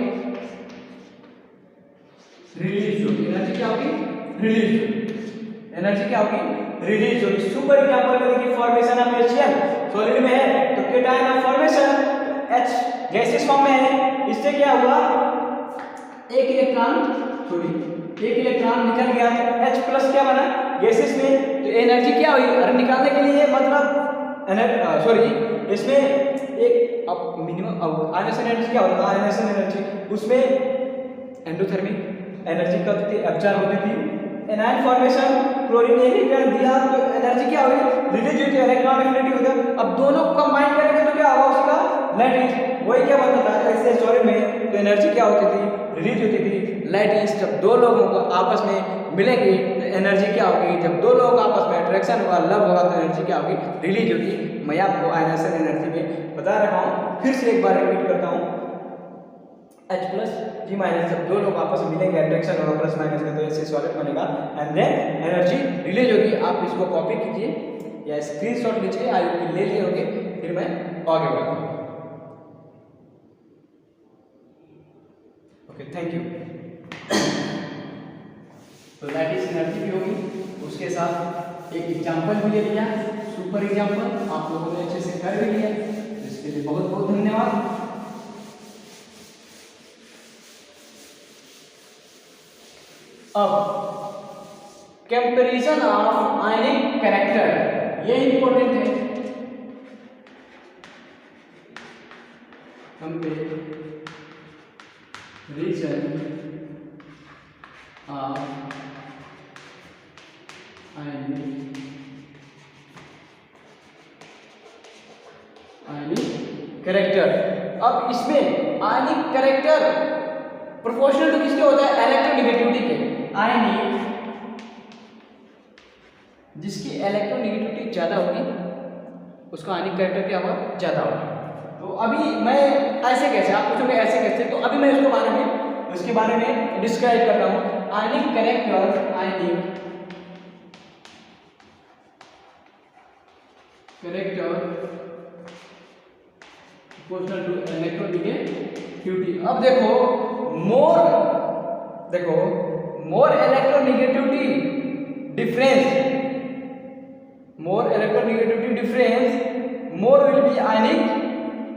[SPEAKER 1] रिलीज होगी, एनर्जी क्या होगी, रिलीज होगी, एनर्जी क्या होगी, रिलीज होगी। सुपर एग्जांपल में देखिए, फॉर्मेशन ऑफ HCl सॉलिड में है, तो cation of formation H gases form में है, इससे क्या हुआ, एक इलेक्ट्रॉन निकल गया, तो H प्लस क्या बना गैसेस में, तो एनर्जी क्या हुई, अरे निकालने के लिए मतलब इसमें एक अब मिनिमम आयोनाइजेशन एनर्जी क्या होता है, आयोनाइजेशन एनर्जी, उसमें एंडोथर्मिक एनर्जी का एब्जॉर्ब होती थी। एनायन फॉर्मेशन, क्लोरीन एक इलेक्ट्रॉन दिया तो एनर्जी क्या हुई, रिलीज हुई, इलेक्ट्रॉन एफिनिटी हो गया। अब दोनों को कंबाइन करेंगे तो क्या होगा, उसका लैटिस, वही क्या बनता था, ऐसे सॉलिड में तो एनर्जी क्या होती थी, रिलीज होती थी, लैटिस। जब दो लोगों को आपस में मिलेंगे तो एनर्जी क्या होगी, जब दो लोगों का आपस में अट्रैक्शन होगा, लव होगा, तो एनर्जी क्या होगी, रिलीज होगी। मैं आपको आयोनाइजेशन एनर्जी में बता रहा हूँ, फिर से एक बार रिपीट करता हूँ, H प्लस G माइनस, जब दो लोग आपस में मिलेंगे अट्रैक्शन होगा प्लस माइनस में, तो ऐसे सॉलिड बनेगा एंड देन एनर्जी रिलीज होगी। आप इसको कॉपी कीजिए या स्क्रीनशॉट लीजिए, आप ले लिए होंगे, फिर मैं आगे बढ़ता हूँ। Okay, thank you. तो लैटिस एनर्जी भी होगी, उसके साथ एक एग्जांपल भी ले लिया, सुपर एग्जांपल आप लोगों ने अच्छे से कर भी लिया, इसके लिए बहुत बहुत धन्यवाद। अब कंपैरिजन ऑफ आयनिक कैरेक्टर, ये इंपॉर्टेंट है, कंपैरिजन ऑफ आयनिक कैरेक्टर। अब इसमें आयनिक कैरेक्टर प्रोपोर्शनल टू किसके होता है, इलेक्ट्रोनेगेटिविटी के। आयनिक जिसकी इलेक्ट्रोनेगेटिविटी ज़्यादा होगी उसका आयनिक कैरेक्टर क्या होगा, ज़्यादा होगा। तो अभी मैं ऐसे कैसे, आप पूछोगे ऐसे कैसे, तो अभी मैं उसके बारे में डिस्क्राइब करता हूँ। Ionic character proportional to electronegativity. अब देखो more electronegativity difference more will be ionic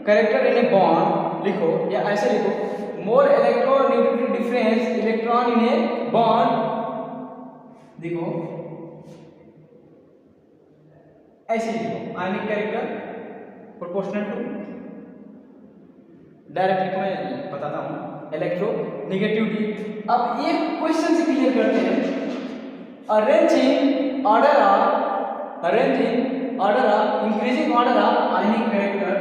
[SPEAKER 1] character in a bond. लिखो या ऐसे लिखो, more electronegativity difference electron in a bond. देखो ऐसे लिखो, ionic character proportional to, directly मैं बताता हूँ, इलेक्ट्रोनेगेटिविटी। अब ये क्वेश्चन से क्लियर करते हैं। Arrange in order of increasing order of ionic character,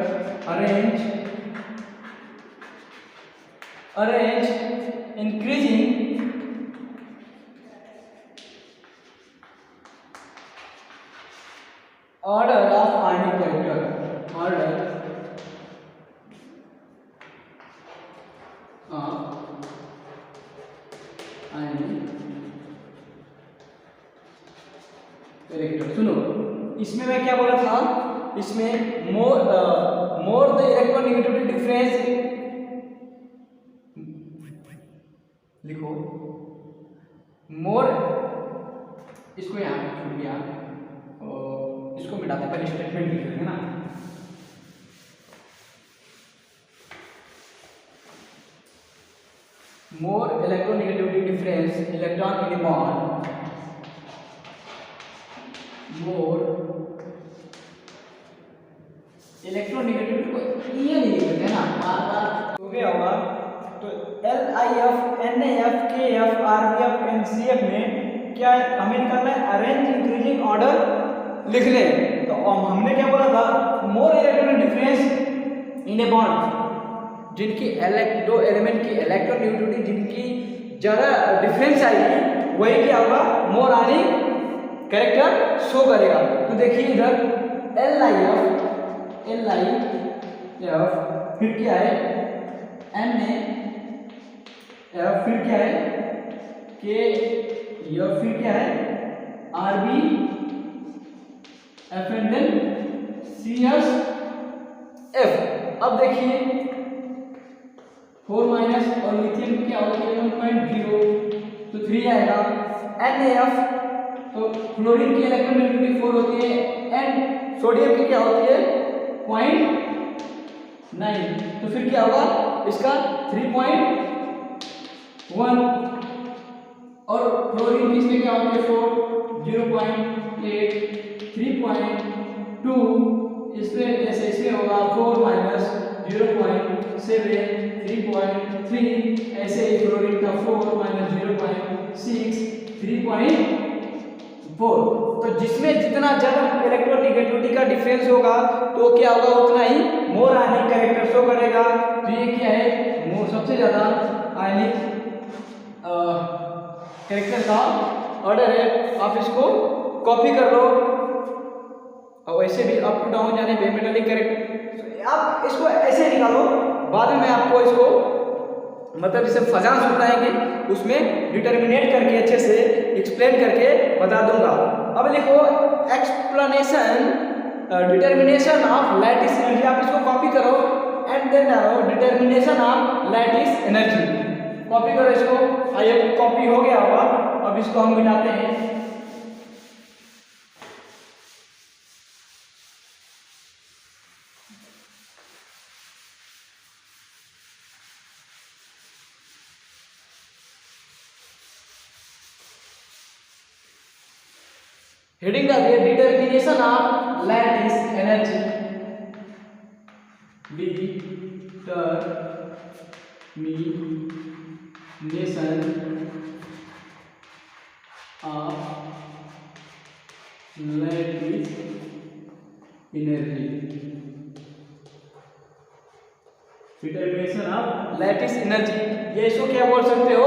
[SPEAKER 1] arrange increasing order of ionic character, order character. सुनो, इसमें मैं क्या बोला था, इसमें मोर द इलेक्ट्रोनेगेटिविटी डिफरेंस, लिखो मोर, इसको यहाँ छोड़ दिया और इसको मिटाते, पहले स्टेटमेंट लिख लेंगे ना। More electronegativity difference electron in a bond, more electronegativity को ये नहीं लिखते ना, बार हो गया होगा। तो LIF NAF KF RBF NCF में क्या हमें निकालना है, अरेंज इंक्रीजिंग ऑर्डर लिख लें। तो हमने क्या बोला था, more electronic difference in a bond, जिनकी दो एलिमेंट की इलेक्ट्रोनेगेटिविटी जिनकी ज़्यादा डिफरेंस आएगी वही क्या होगा, मोर आयनिक कैरेक्टर शो करेगा। तो देखिए इधर LIF फिर क्या है, NAF फिर क्या है, KF फिर क्या है, RBF एंड देन CSF। अब देखिए 4 माइनस और लिथियम की क्या होती है 1.0, तो 3 आएगा। NAF तो क्लोरीन की इलेक्ट्रोनेगेटिविटी 4 होती है, एंड सोडियम की क्या होती है 0.9, तो फिर क्या होगा इसका 3.1, और क्लोरीन की इसमें क्या होती है 4, 0.8, 3.2, इसमें ऐसे इसमें होगा 4 माइनस 0.7, 3.3, ऐसे ही क्लोरीन का 4 माइनस 0.6, 3.4। तो जिसमें जितना ज्यादा इलेक्ट्रोनेगेटिविटी का डिफरेंस होगा तो क्या होगा, उतना ही मोर आयनिक कैरेक्टर शो करेगा। तो ये क्या है, मोर सबसे ज्यादा आयनिक कैरेक्टर का ऑर्डर है। आप इसको कॉपी कर लो, और वैसे भी अप टू डाउन जाने पे मेटालिक कैरेक्टर, आप इसको ऐसे निकालो, बाद में मैं आपको इसको मतलब जैसे फजांस बताएंगे उसमें डिटर्मिनेट करके अच्छे से एक्सप्लेन करके बता दूंगा। अब लिखो explanation determination of lattice energy, आप इसको कॉपी करो एंड देन डालो determination of lattice energy, copy करो इसको। ये कॉपी हो गया होगा, अब इसको हम मिलाते हैं। हेडिंग का दिया determination of lattice energy, determination of lattice energy, determination of lattice energy, ये इसको क्या बोल सकते हो,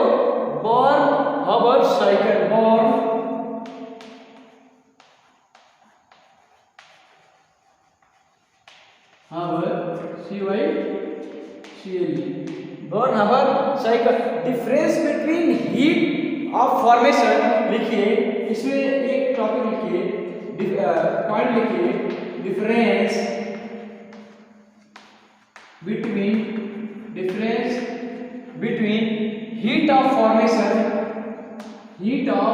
[SPEAKER 1] Born Haber cycle, COI Born Haber cycle. Difference between heat of formation लिखिए, इसमें एक टॉपिक लिखिए, पॉइंट लिखिए, difference between heat of formation, heat of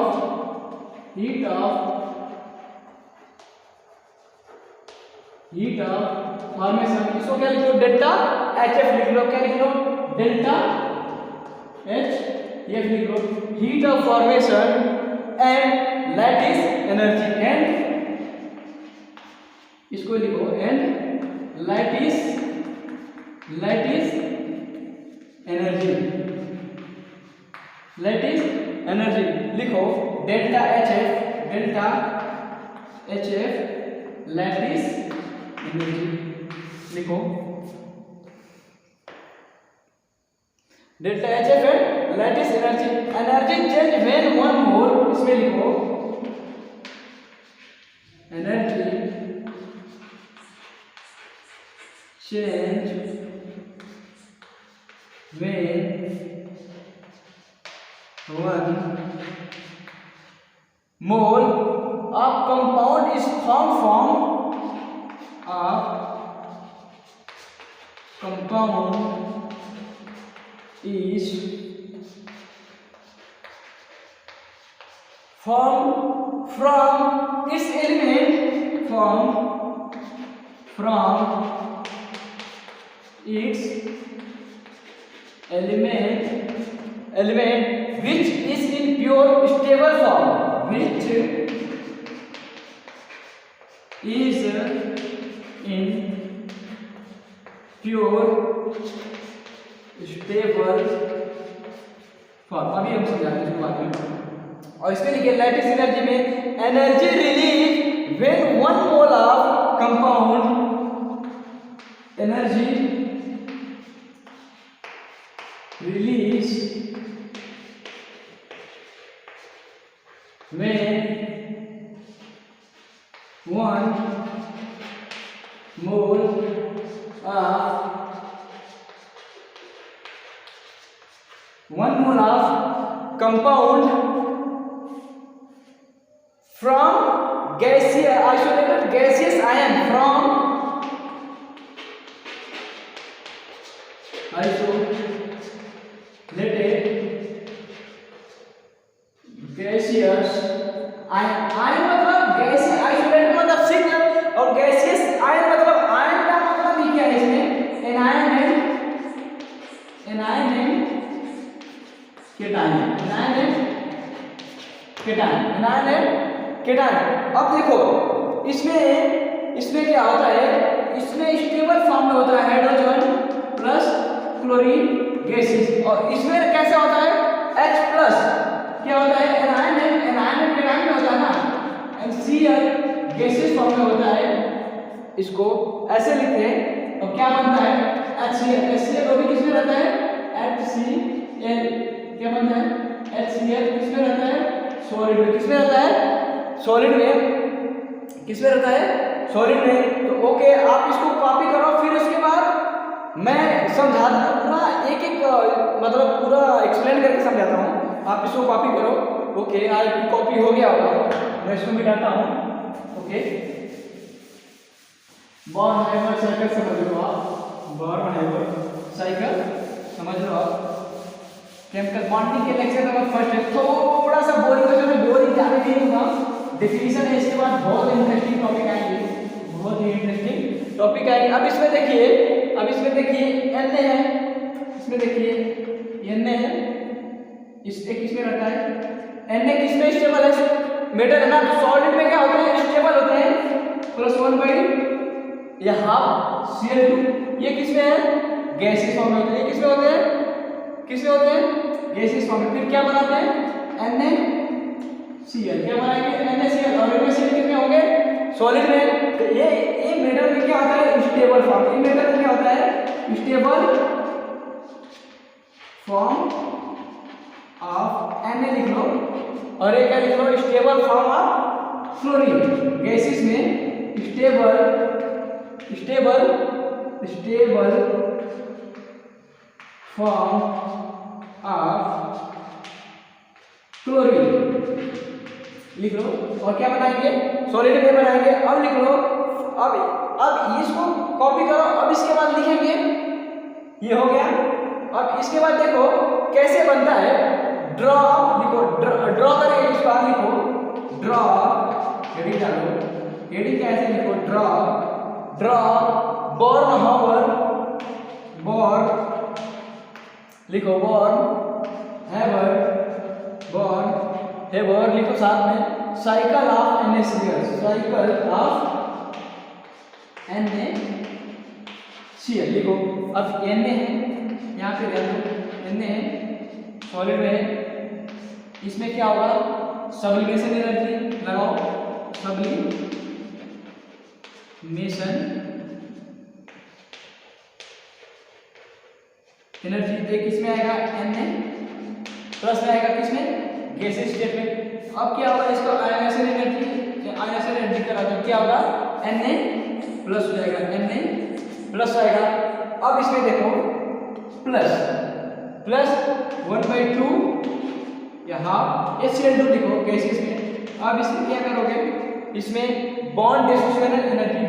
[SPEAKER 1] formation, इसको क्या लिख लो, डेल्टा HF लिख लो, क्या लिख लो, डेल्टा HF लिख लो, heat of formation and lattice energy, and इसको लिखो, एंड लैटिस एनर्जी लिखो, डेल्टा HF लैटिस एनर्जी लिखो, डेल्टा HF है lattice energy change when 1 mole, इसमें लिखो energy change when 1 mole of compound is formed from its element, which is in pure stable form, which is in pure stable form। अभी हम समझाते हैं इसको बाद में। और इसमें लिखिए लैटिस एनर्जी में energy release when 1 mole of compound, energy release when 1 mole of compound from isolated gaseous ion, from isolated gaseous ion मतलब गैसीय, आइसोलेटेड मतलब सिंगल, और गैसियस आयन मतलब आयन का मतलब ही क्या है इसमें, एनायन केटायन। अब देखो इसमें क्या होता है, इसमें स्टेबल फॉर्म में होता है हाइड्रोजन प्लस क्लोरीन गैसेस, और इसमें कैसे होता है H प्लस, क्या होता है एनायन केटायन में होता है ना, HCl गैसेस फॉर्म में होता है, इसको ऐसे लिखते हैं, और क्या बनता है HCl वो भी किसमें रहता है, HCl क्या बनता है, HCl किसमें रहता है, सॉलिड में, किसमें रहता है, सॉलिड में, किसमें रहता है, सॉलिड में। तो ओके, आप इसको कॉपी करो, फिर उसके बाद मैं समझाता पूरा एक मतलब पूरा एक्सप्लेन करके समझाता हूँ, आप इसको कॉपी करो। ओके, आज कॉपी हो गया होगा, मैं इसको मिटाता हूँ। ओके, बॉर्न-हाइमर साइकिल समझ लो आप, बॉर्न-हाइमर साइकिल समझ लो आप। केमिकल बॉन्डिंग के लेक्चर नंबर फर्स्ट है, थोड़ा सा बोरिंग है, मैं बोरिंग ज़्यादा नहीं दूंगा, डेफिनेशन है, इसके बाद बहुत इंटरेस्टिंग टॉपिक आएंगे, बहुत ही इंटरेस्टिंग टॉपिक आएंगे। अब इसमें देखिए Na है, इसमें देखिए Na है, इसमें किसमें रहता है, Na किसमें स्टेबल है, मेटल है ना, तो सॉलिड में क्या होते हैं, स्टेबल होते हैं, +1/, या हाफ Cl2, ये किसमें है, गैसियस फॉर्म में होते हैं, किसमें होते हैं, गैसियस फॉर्म में। फिर क्या बनाते हैं, NaCl, क्या बनाएंगे, NaCl, और इनमें से कितने होंगे, सॉलिड में। तो ये मेटल में क्या होता है, स्टेबल फॉर्म, ये मेटल में क्या होता है, स्टेबल फॉर्म ऑफ Na लिख लो, और एक क्या लिख लो, stable form of fluorine. Gases में stable stable form of chlorine लिख लो। और क्या बनाएंगे, सॉलिड में बनाएंगे। अब लिख लो, अब इसको कॉपी करो। अब इसके बाद लिखेंगे, ये हो गया। अब इसके बाद देखो कैसे बनता है, ड्रॉ लिखो, ड्रॉ करेंगे इसको। आप लिखो ड्रॉ, हेडिंग डालो, हेडिंग कैसे लिखो, ड्रॉ बोर्नहाउर, लिखो हैवर लिखो साथ में, cycle of NaCl, cycle of NaCl लिखो। अब Na है, यहाँ पे ध्यान दो, Na है, सॉलिड में है, इसमें क्या होगा, सब्लिमेशन एनर्जी लगाओ, सब्लिमेशन एनर्जी देख किसमें आएगा, Na प्लस में आएगा, किसमें, गैसेस स्टेट में। अब क्या होगा, इसको आयनाइजेशन एनर्जी करा तो क्या होगा, Na प्लस हो जाएगा, Na प्लस आएगा। अब इसमें देखो प्लस 1/2 या हाफ HCl2 लिखो गैसेस में। अब इसमें क्या करोगे, इसमें bond dissociation energy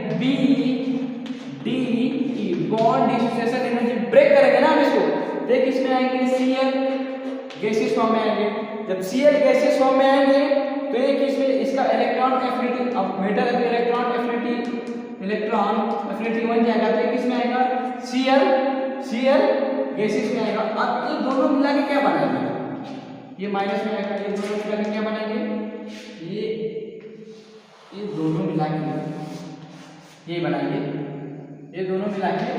[SPEAKER 1] BDE, bond dissociation energy break करेंगे ना हम इसको, देख इसमें आएंगे Cl गैसेस फॉर्म में आएंगे। जब Cl गैसेस फॉर्म में आएंगे तो एक इसमें इसका इलेक्ट्रॉन एफिनिटी, अब मेटल है तो इलेक्ट्रॉन एफिनिटी बन जाएगा, तो एक इसमें आएगा Cl गैसेस में आएगा। अब ये दोनों मिला के क्या बनाएंगे, ये माइनस में आएगा, ये दोनों मिला के क्या बनाएंगे, ये दोनों मिला के ये बनाएंगे, ये दोनों मिला के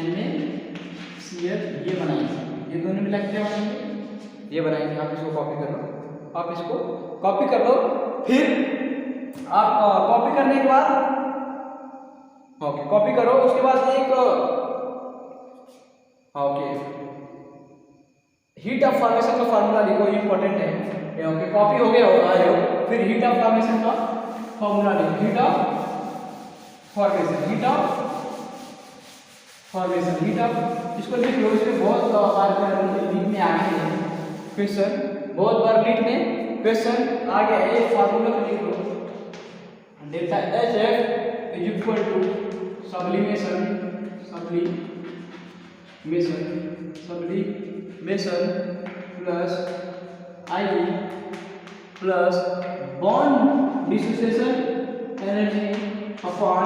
[SPEAKER 1] NaCl ये बनाएंगे, ये दोनों मिला के क्या बनाएंगे, ये बनाएंगे। आप इसको कॉपी कर लो, आप इसको कॉपी कर लो। फिर आप कॉपी करने के बाद ओके कॉपी करो, उसके बाद एक ओके हीट ऑफ फॉर्मेशन का फार्मूला लिखो, इंपॉर्टेंट है। ओके कॉपी हो गया होगा आए हो। फिर हीट ऑफ फॉर्मेशन का फार्मूला लिखो, हीट ऑफ इसको लिख लो। इसमें बहुत बार नीट में आ गए हैं क्वेश्चन, बहुत बार नीट में क्वेश्चन आ गया है। फार्मूला को लिख लो, delta HF is equal to sublimation plus I plus bond dissociation energy upon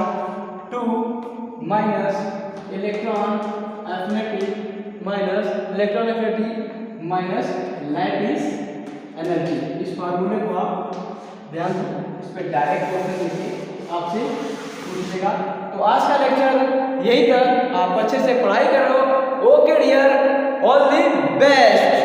[SPEAKER 1] 2 minus electron affinity minus lattice energy. इस फार्मूले को आप ध्यान दो, इस पर डायरेक्ट क्वेश्चन लिखिए, आपसे पूछेगा। तो आज का लेक्चर यही था, आप अच्छे से पढ़ाई करो। Okay dear, all the best.